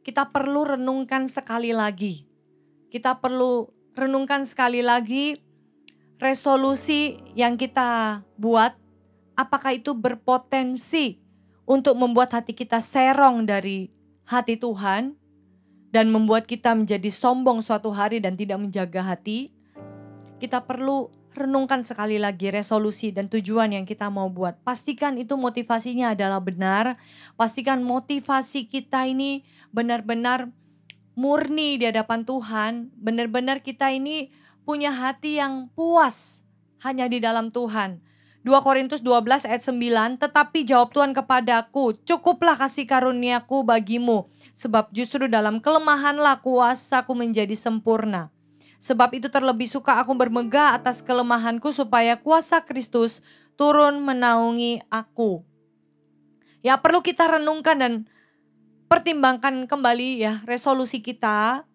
kita perlu renungkan sekali lagi. Kita perlu renungkan sekali lagi resolusi yang kita buat, apakah itu berpotensi untuk membuat hati kita serong dari hati Tuhan dan membuat kita menjadi sombong suatu hari dan tidak menjaga hati. Kita perlu renungkan sekali lagi resolusi dan tujuan yang kita mau buat. Pastikan itu motivasinya adalah benar. Pastikan motivasi kita ini benar-benar murni di hadapan Tuhan. Benar-benar kita ini punya hati yang puas hanya di dalam Tuhan. 2 Korintus 12 ayat 9, tetapi jawab Tuhan kepadaku, cukuplah kasih karuniaku bagimu, sebab justru dalam kelemahanlah kuasaku menjadi sempurna. Sebab itu terlebih suka aku bermegah atas kelemahanku, supaya kuasa Kristus turun menaungi aku. Ya perlu kita renungkan dan pertimbangkan kembali ya resolusi kita.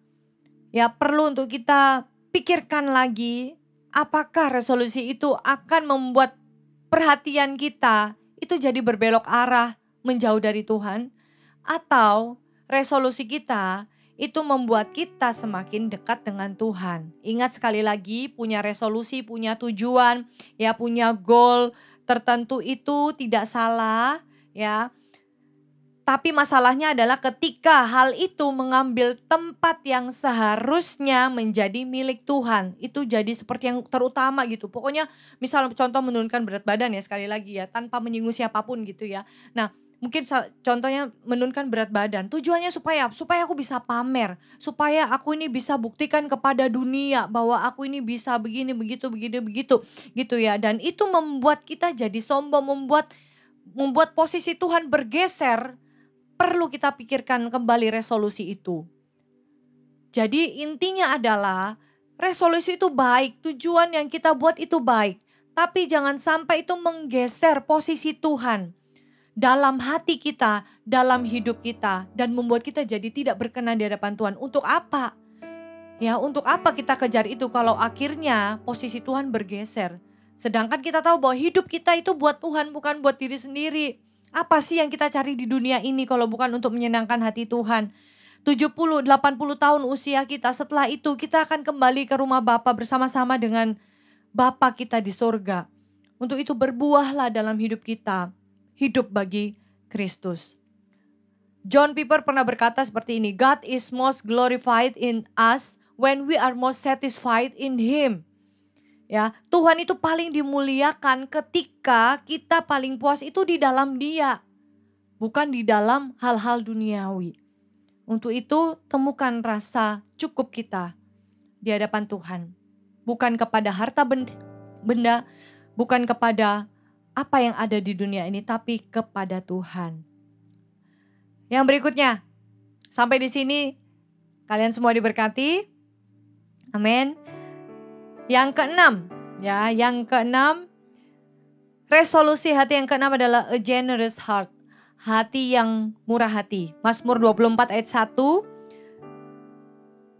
Ya perlu untuk kita pikirkan lagi, apakah resolusi itu akan membuat perhatian kita itu jadi berbelok arah menjauh dari Tuhan, atau resolusi kita itu membuat kita semakin dekat dengan Tuhan. Ingat sekali lagi, punya resolusi, punya tujuan, ya punya goal tertentu itu tidak salah ya. Tapi masalahnya adalah ketika hal itu mengambil tempat yang seharusnya menjadi milik Tuhan. Itu jadi seperti yang terutama gitu. Pokoknya misal contoh menurunkan berat badan ya, sekali lagi ya, tanpa menyinggung siapapun gitu ya. Nah mungkin contohnya menurunkan berat badan. Tujuannya supaya aku bisa pamer. Supaya aku ini bisa buktikan kepada dunia bahwa aku ini bisa begini, begitu gitu ya. Dan itu membuat kita jadi sombong, membuat posisi Tuhan bergeser. Perlu kita pikirkan kembali resolusi itu. Jadi intinya adalah resolusi itu baik, tujuan yang kita buat itu baik. Tapi jangan sampai itu menggeser posisi Tuhan dalam hati kita, dalam hidup kita. Dan membuat kita jadi tidak berkenan di hadapan Tuhan. Untuk apa? Ya untuk apa kita kejar itu kalau akhirnya posisi Tuhan bergeser. Sedangkan kita tahu bahwa hidup kita itu buat Tuhan, bukan buat diri sendiri. Apa sih yang kita cari di dunia ini kalau bukan untuk menyenangkan hati Tuhan? 70-80 tahun usia kita, setelah itu kita akan kembali ke rumah Bapa bersama-sama dengan Bapa kita di sorga. Untuk itu berbuahlah dalam hidup kita, hidup bagi Kristus. John Piper pernah berkata seperti ini, God is most glorified in us when we are most satisfied in Him. Ya, Tuhan itu paling dimuliakan ketika kita paling puas itu di dalam Dia, bukan di dalam hal-hal duniawi. Untuk itu temukan rasa cukup kita di hadapan Tuhan, bukan kepada harta benda, bukan kepada apa yang ada di dunia ini, tapi kepada Tuhan. Yang berikutnya, sampai di sini kalian semua diberkati. Amin. Yang keenam, ya, resolusi hati yang keenam adalah a generous heart, hati yang murah hati. Mazmur 24 ayat 1.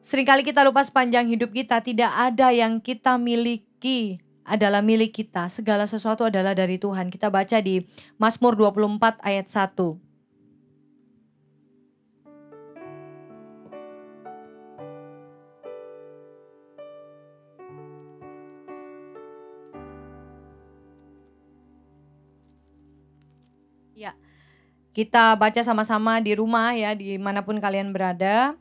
Seringkali kita lupa sepanjang hidup kita tidak ada yang kita miliki adalah milik kita. Segala sesuatu adalah dari Tuhan. Kita baca di Mazmur 24 ayat 1. Ya, kita baca sama-sama di rumah ya, dimanapun kalian berada.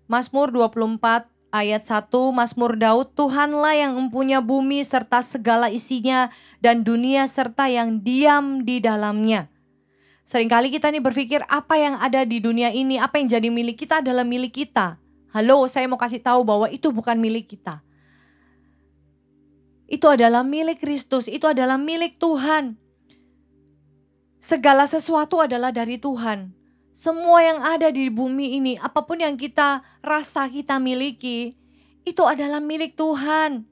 Mazmur 24 ayat 1, Mazmur Daud, Tuhanlah yang mempunyai bumi serta segala isinya dan dunia serta yang diam di dalamnya. Seringkali kita nih berpikir apa yang ada di dunia ini, apa yang jadi milik kita adalah milik kita. Halo, saya mau kasih tahu bahwa itu bukan milik kita. Itu adalah milik Kristus, itu adalah milik Tuhan. Segala sesuatu adalah dari Tuhan. Semua yang ada di bumi ini, apapun yang kita rasa kita miliki, itu adalah milik Tuhan.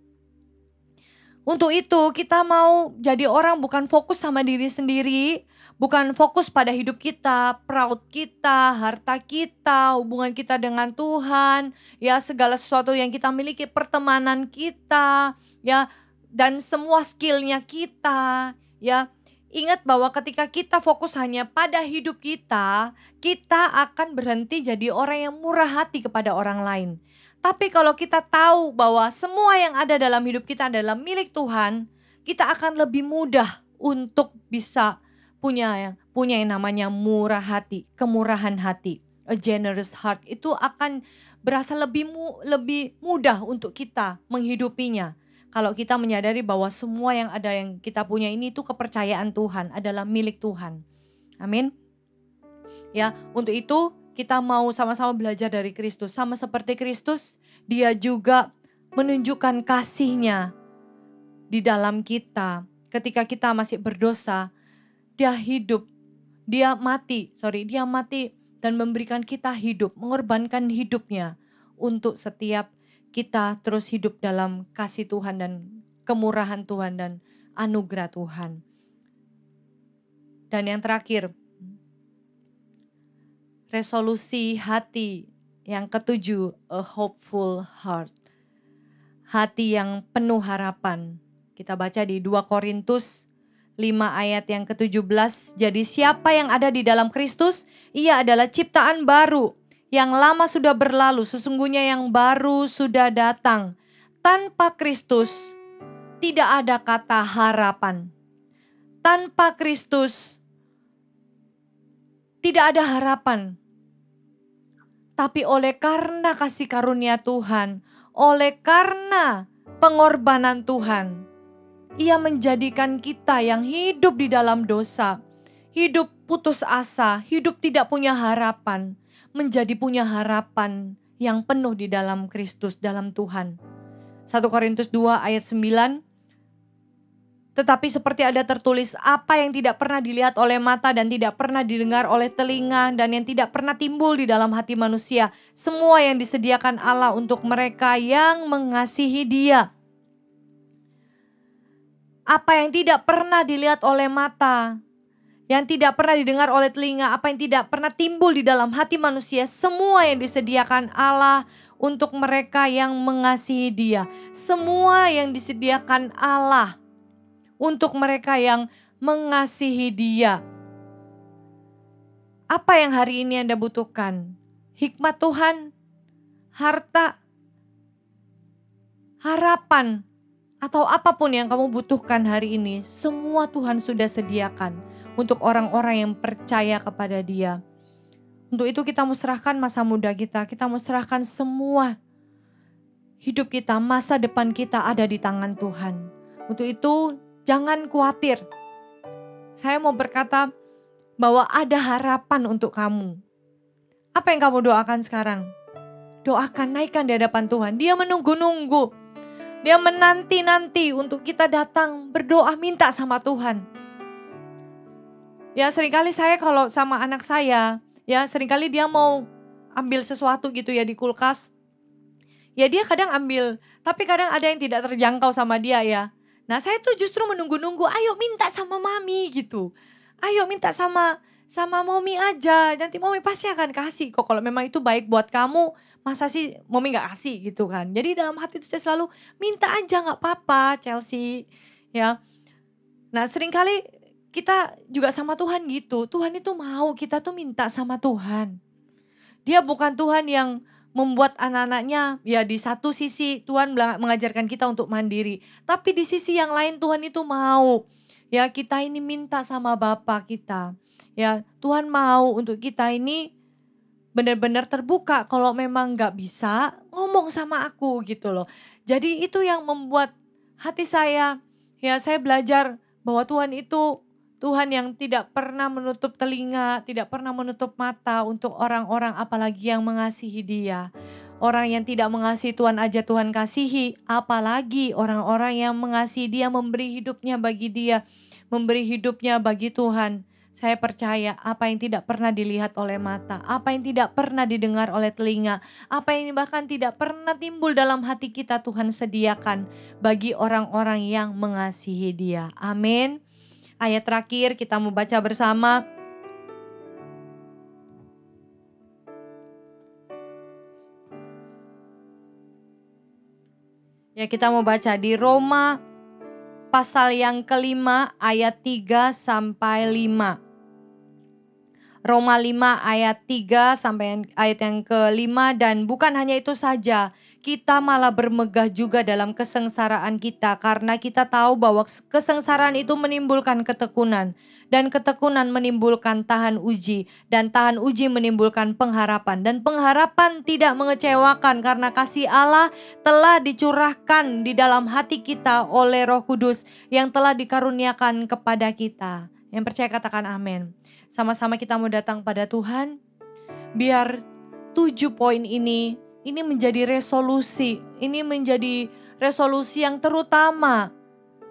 Untuk itu kita mau jadi orang bukan fokus sama diri sendiri, bukan fokus pada hidup kita, proud kita, harta kita, hubungan kita dengan Tuhan, ya segala sesuatu yang kita miliki, pertemanan kita, ya dan semua skillnya kita, ya. Ingat bahwa ketika kita fokus hanya pada hidup kita, kita akan berhenti jadi orang yang murah hati kepada orang lain. Tapi kalau kita tahu bahwa semua yang ada dalam hidup kita adalah milik Tuhan, kita akan lebih mudah untuk bisa punya yang namanya murah hati, kemurahan hati, a generous heart. Itu akan berasa lebih mudah untuk kita menghidupinya. Kalau kita menyadari bahwa semua yang ada yang kita punya ini itu kepercayaan Tuhan, adalah milik Tuhan. Amin. Ya, untuk itu kita mau sama-sama belajar dari Kristus. Sama seperti Kristus, dia juga menunjukkan kasih-Nya di dalam kita. Ketika kita masih berdosa, dia hidup, dia mati dan memberikan kita hidup, mengorbankan hidupnya untuk setiap kita terus hidup dalam kasih Tuhan dan kemurahan Tuhan dan anugerah Tuhan. Dan yang terakhir, resolusi hati yang ketujuh, a hopeful heart. Hati yang penuh harapan. Kita baca di 2 Korintus 5 ayat yang ke-17. Jadi siapa yang ada di dalam Kristus, ia adalah ciptaan baru. Yang lama sudah berlalu, sesungguhnya yang baru sudah datang. Tanpa Kristus tidak ada kata harapan. Tanpa Kristus tidak ada harapan. Tapi oleh karena kasih karunia Tuhan, oleh karena pengorbanan Tuhan, Ia menjadikan kita yang hidup di dalam dosa, hidup putus asa, hidup tidak punya harapan, menjadi punya harapan yang penuh di dalam Kristus, dalam Tuhan. 1 Korintus 2 ayat 9. Tetapi seperti ada tertulis, apa yang tidak pernah dilihat oleh mata dan tidak pernah didengar oleh telinga dan yang tidak pernah timbul di dalam hati manusia, semua yang disediakan Allah untuk mereka yang mengasihi Dia. Apa yang tidak pernah dilihat oleh mata, yang tidak pernah didengar oleh telinga, apa yang tidak pernah timbul di dalam hati manusia, semua yang disediakan Allah untuk mereka yang mengasihi Dia. Semua yang disediakan Allah untuk mereka yang mengasihi Dia. Apa yang hari ini Anda butuhkan? Hikmat Tuhan, harta, harapan, atau apapun yang kamu butuhkan hari ini, semua Tuhan sudah sediakan untuk orang-orang yang percaya kepada Dia. Untuk itu kita mau serahkan masa muda kita mau serahkan semua hidup kita, masa depan kita ada di tangan Tuhan. Untuk itu jangan khawatir. Saya mau berkata bahwa ada harapan untuk kamu. Apa yang kamu doakan sekarang? Doakan, naikkan di hadapan Tuhan. Dia menunggu-nunggu. Dia menanti-nanti untuk kita datang berdoa, minta sama Tuhan. Ya seringkali saya kalau sama anak saya, ya seringkali dia mau ambil sesuatu gitu ya di kulkas. Ya dia kadang ambil, tapi kadang ada yang tidak terjangkau sama dia ya. Nah saya tuh justru menunggu-nunggu, ayo minta sama mami gitu. Ayo minta sama mami aja, nanti mami pasti akan kasih kok. Kalau memang itu baik buat kamu, masa sih mami gak kasih gitu kan. Jadi dalam hati itu saya selalu minta aja gak apa-apa Chelsea. Ya. Nah seringkali kita juga sama Tuhan gitu. Tuhan itu mau kita tuh minta sama Tuhan. Dia bukan Tuhan yang membuat anak-anaknya, ya di satu sisi Tuhan mengajarkan kita untuk mandiri. Tapi di sisi yang lain Tuhan itu mau, ya kita ini minta sama Bapa kita. Ya Tuhan mau untuk kita ini benar-benar terbuka. Kalau memang gak bisa, ngomong sama aku gitu loh. Jadi itu yang membuat hati saya, ya saya belajar bahwa Tuhan itu Tuhan yang tidak pernah menutup telinga, tidak pernah menutup mata untuk orang-orang apalagi yang mengasihi Dia. Orang yang tidak mengasihi Tuhan aja Tuhan kasihi, apalagi orang-orang yang mengasihi Dia, memberi hidupnya bagi Dia, memberi hidupnya bagi Tuhan. Saya percaya apa yang tidak pernah dilihat oleh mata, apa yang tidak pernah didengar oleh telinga, apa yang bahkan tidak pernah timbul dalam hati kita, Tuhan sediakan bagi orang-orang yang mengasihi Dia. Amin. Ayat terakhir kita mau baca bersama. Ya, kita mau baca di Roma pasal yang kelima ayat 3 sampai 5. Roma 5 ayat 3 sampai ayat yang ke-5. Dan bukan hanya itu saja, kita malah bermegah juga dalam kesengsaraan kita, karena kita tahu bahwa kesengsaraan itu menimbulkan ketekunan, dan ketekunan menimbulkan tahan uji, dan tahan uji menimbulkan pengharapan, dan pengharapan tidak mengecewakan karena kasih Allah telah dicurahkan di dalam hati kita oleh Roh Kudus yang telah dikaruniakan kepada kita. Yang percaya katakan amin. Sama-sama kita mau datang pada Tuhan. Biar 7 poin ini menjadi resolusi. Ini menjadi resolusi yang terutama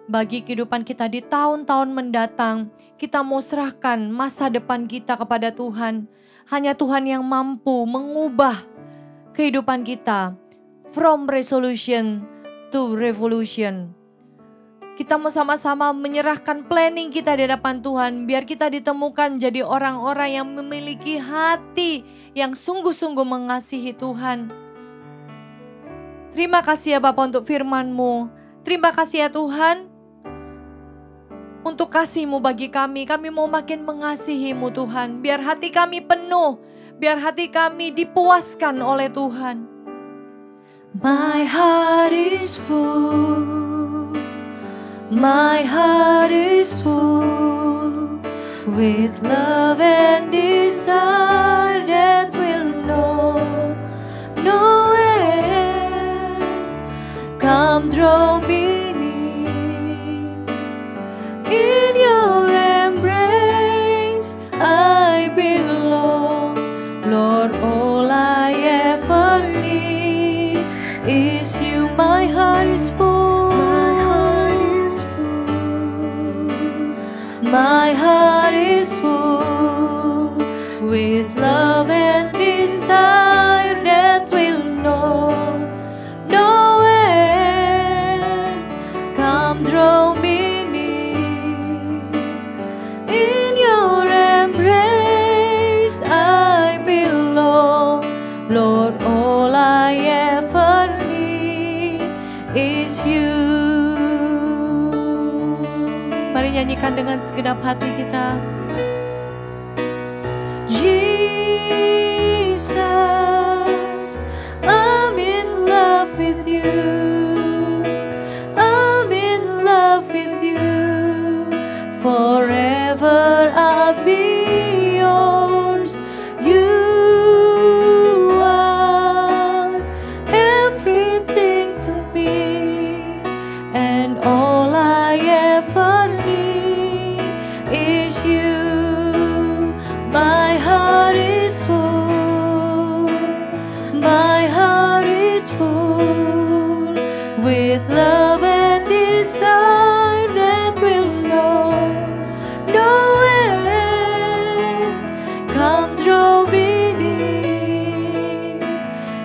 bagi kehidupan kita di tahun-tahun mendatang. Kita mau serahkan masa depan kita kepada Tuhan. Hanya Tuhan yang mampu mengubah kehidupan kita from resolution to revolution. Kita mau sama-sama menyerahkan planning kita di hadapan Tuhan. Biar kita ditemukan menjadi orang-orang yang memiliki hati yang sungguh-sungguh mengasihi Tuhan. Terima kasih ya Bapa untuk firman-Mu. Terima kasih ya Tuhan untuk kasih-Mu bagi kami. Kami mau makin mengasihi-Mu Tuhan. Biar hati kami penuh. Biar hati kami dipuaskan oleh Tuhan. My heart is full. My heart is full with love and desire that will know no end. Come draw me near. In your embrace I belong. Lord, all I ever need is you. My heart is full. My heart is full with love and desire that will know no end. Come draw me near. In your embrace I belong. Lord, all I ever need is you. Mari nyanyikan dengan segenap hati kita. Jesus, I'm in love with you. I'm in love with you. Forever I'll be yours. You are everything to me, and all I ever need is you. My heart is full. My heart is full with love and desire that will know no end. Come draw me near.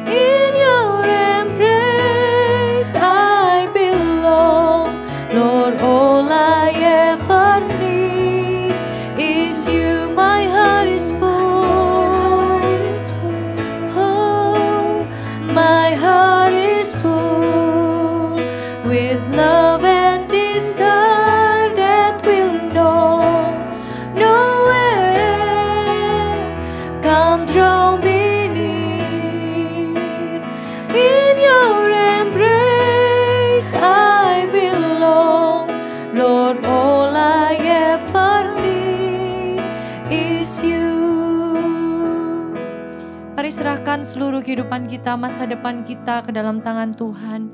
In your embrace I belong. Lord, all I ever need is you. My heart is full. Oh, my heart is full with love and desire that will know no end. Come draw me near. In your embrace I belong. Lord, all I ever need is you. Mari serahkan seluruh kehidupan kita, masa depan kita ke dalam tangan Tuhan.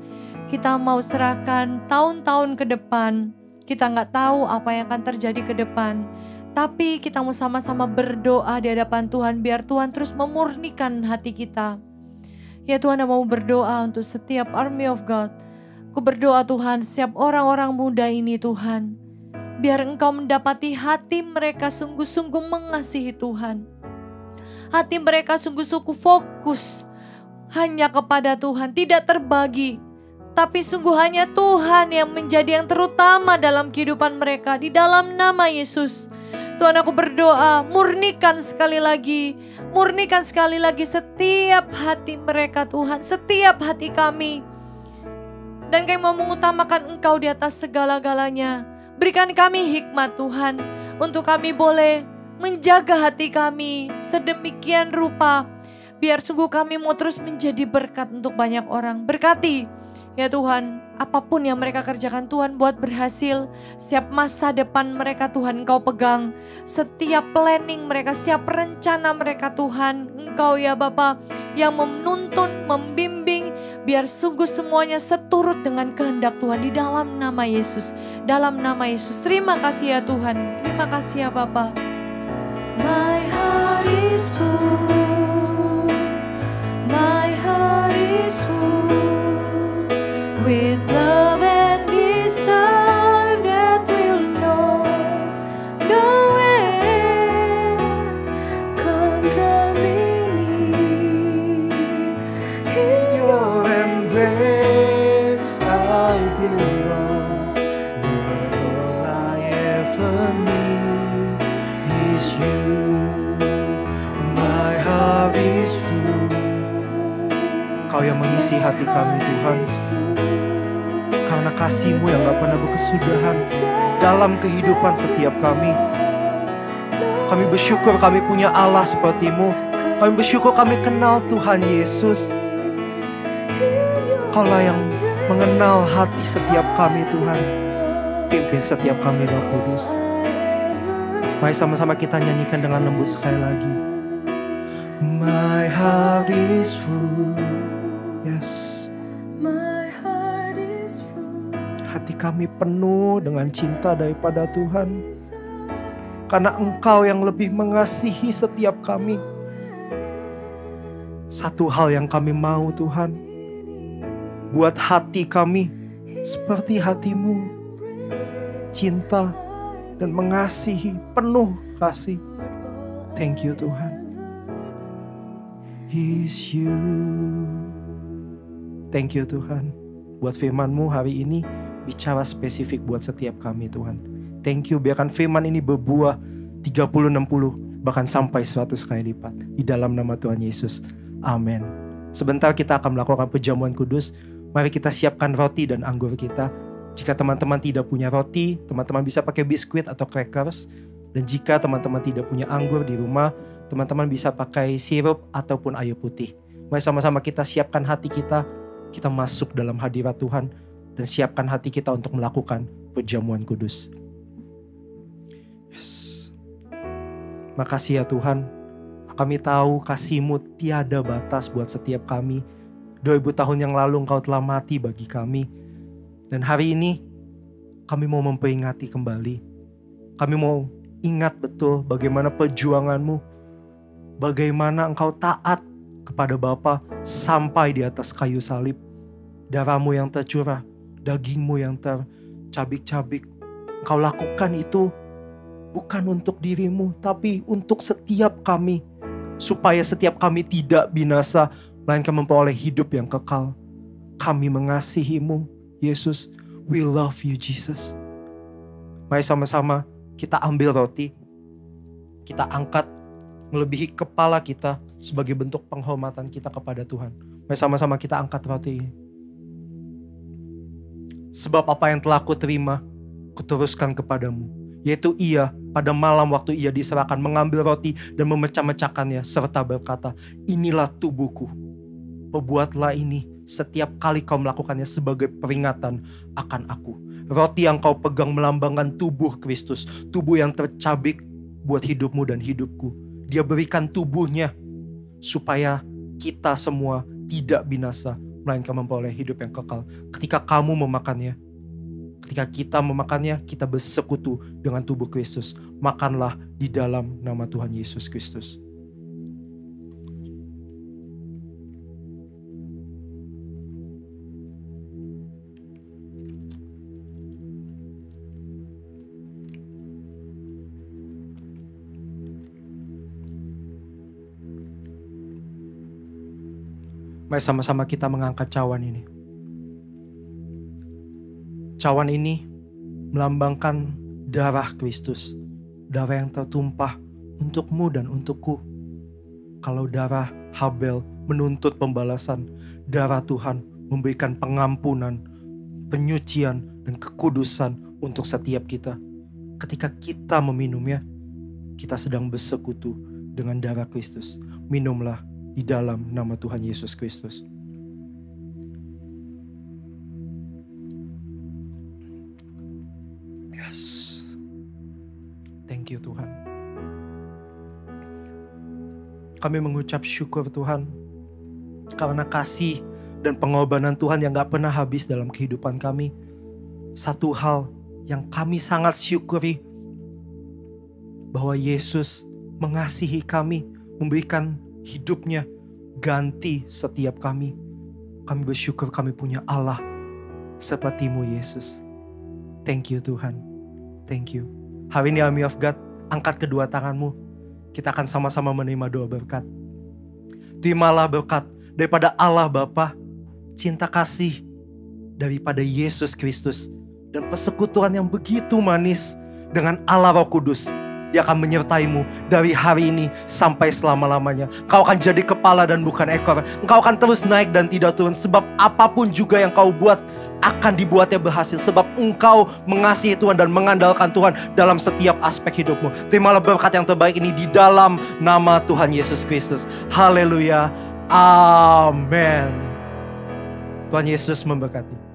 Kita mau serahkan tahun-tahun ke depan. Kita nggak tahu apa yang akan terjadi ke depan. Tapi kita mau sama-sama berdoa di hadapan Tuhan. Biar Tuhan terus memurnikan hati kita. Ya Tuhan, aku mau berdoa untuk setiap army of God. Aku berdoa Tuhan, setiap orang-orang muda ini Tuhan. biar Engkau mendapati hati mereka sungguh-sungguh mengasihi Tuhan. Hati mereka sungguh-sungguh fokus hanya kepada Tuhan, tidak terbagi. Tapi sungguh hanya Tuhan yang menjadi yang terutama dalam kehidupan mereka. Di dalam nama Yesus, Tuhan, aku berdoa, murnikan sekali lagi setiap hati mereka Tuhan, setiap hati kami. Dan kami mau mengutamakan Engkau di atas segala-galanya. Berikan kami hikmat Tuhan, untuk kami boleh menjaga hati kami sedemikian rupa, biar sungguh kami mau terus menjadi berkat untuk banyak orang. Berkati ya Tuhan, apapun yang mereka kerjakan Tuhan, buat berhasil. Setiap masa depan mereka Tuhan Engkau pegang. Setiap planning mereka, setiap rencana mereka Tuhan, Engkau ya Bapa yang menuntun, membimbing, biar sungguh semuanya seturut dengan kehendak Tuhan. Di dalam nama Yesus, dalam nama Yesus. Terima kasih ya Tuhan, terima kasih ya Bapa. My heart is full, my heart is full, with love and desire that will know no end. Come draw me near, in your embrace I belong. Lord, all I ever need is you. My heart is full. Kau yang mengisi hati kami Tuhan, karena kasih-Mu yang gak pernah berkesudahan dalam kehidupan setiap kami. Kami bersyukur kami punya Allah seperti-Mu. Kami bersyukur kami kenal Tuhan Yesus. Kaulah yang mengenal hati setiap kami Tuhan. Pimpin setiap kami Roh Kudus. Mari sama-sama kita nyanyikan dengan lembut sekali lagi. My heart is full. Yes. My heart is full. Hati kami penuh dengan cinta daripada Tuhan. Karena Engkau yang lebih mengasihi setiap kami. Satu hal yang kami mau Tuhan, buat hati kami seperti hati-Mu. Cinta dan mengasihi, penuh kasih. Thank you Tuhan. Is you. Thank you Tuhan. Buat firman-Mu hari ini bicara spesifik buat setiap kami Tuhan. Thank you, biarkan firman ini berbuah 30, 60, bahkan sampai 100 kali lipat. Di dalam nama Tuhan Yesus. Amin. Sebentar kita akan melakukan perjamuan kudus. Mari kita siapkan roti dan anggur kita. Jika teman-teman tidak punya roti, teman-teman bisa pakai biskuit atau crackers. Dan jika teman-teman tidak punya anggur di rumah, teman-teman bisa pakai sirup ataupun air putih. Mari sama-sama kita siapkan hati kita. Kita masuk dalam hadirat Tuhan. Dan siapkan hati kita untuk melakukan perjamuan kudus. Yes. Makasih ya Tuhan. Kami tahu kasih-Mu tiada batas buat setiap kami. 2000 tahun yang lalu Engkau telah mati bagi kami. Dan hari ini kami mau memperingati kembali. Kami mau ingat betul bagaimana perjuangan-Mu. Bagaimana Engkau taat kepada Bapa sampai di atas kayu salib. Darah-Mu yang tercurah, daging-Mu yang tercabik-cabik. Engkau lakukan itu bukan untuk diri-Mu, tapi untuk setiap kami. Supaya setiap kami tidak binasa, melainkan memperoleh hidup yang kekal. Kami mengasihi-Mu, Yesus. We love you, Jesus. Mari sama-sama kita ambil roti. Kita angkat melebihi kepala kita sebagai bentuk penghormatan kita kepada Tuhan. Mari sama-sama kita angkat roti ini. Sebab apa yang telah kuterima, kuteruskan kepadamu. Yaitu ia pada malam waktu ia diserahkan mengambil roti dan memecah-mecahkannya serta berkata, inilah tubuhku. Perbuatlah ini setiap kali kau melakukannya sebagai peringatan akan aku. Roti yang kau pegang melambangkan tubuh Kristus. Tubuh yang tercabik buat hidupmu dan hidupku. Dia berikan tubuhnya supaya kita semua tidak binasa, melainkan memperoleh hidup yang kekal. Ketika kamu memakannya, ketika kita memakannya, kita bersekutu dengan tubuh Kristus. Makanlah di dalam nama Tuhan Yesus Kristus. Mari sama-sama kita mengangkat cawan ini. Cawan ini melambangkan darah Kristus. Darah yang tertumpah untukmu dan untukku. Kalau darah Habel menuntut pembalasan, darah Tuhan memberikan pengampunan, penyucian, dan kekudusan untuk setiap kita. Ketika kita meminumnya, kita sedang bersekutu dengan darah Kristus. Minumlah di dalam nama Tuhan Yesus Kristus. Yes. Thank you Tuhan. Kami mengucap syukur Tuhan, karena kasih dan pengorbanan Tuhan yang gak pernah habis dalam kehidupan kami. Satu hal yang kami sangat syukuri, bahwa Yesus mengasihi kami, memberikan hidupnya ganti setiap kami. Kami bersyukur kami punya Allah seperti-Mu Yesus. Thank you Tuhan. Thank you. Hari ini Army of God, angkat kedua tanganmu. Kita akan sama-sama menerima doa berkat. Terimalah berkat daripada Allah Bapa, cinta kasih daripada Yesus Kristus, dan persekutuan yang begitu manis dengan Allah Roh Kudus. Dia akan menyertaimu dari hari ini sampai selama-lamanya. Kau akan jadi kepala dan bukan ekor. Engkau akan terus naik dan tidak turun. Sebab apapun juga yang kau buat akan dibuatnya berhasil. Sebab engkau mengasihi Tuhan dan mengandalkan Tuhan dalam setiap aspek hidupmu. Terimalah berkat yang terbaik ini di dalam nama Tuhan Yesus Kristus. Haleluya. Amin. Tuhan Yesus memberkati.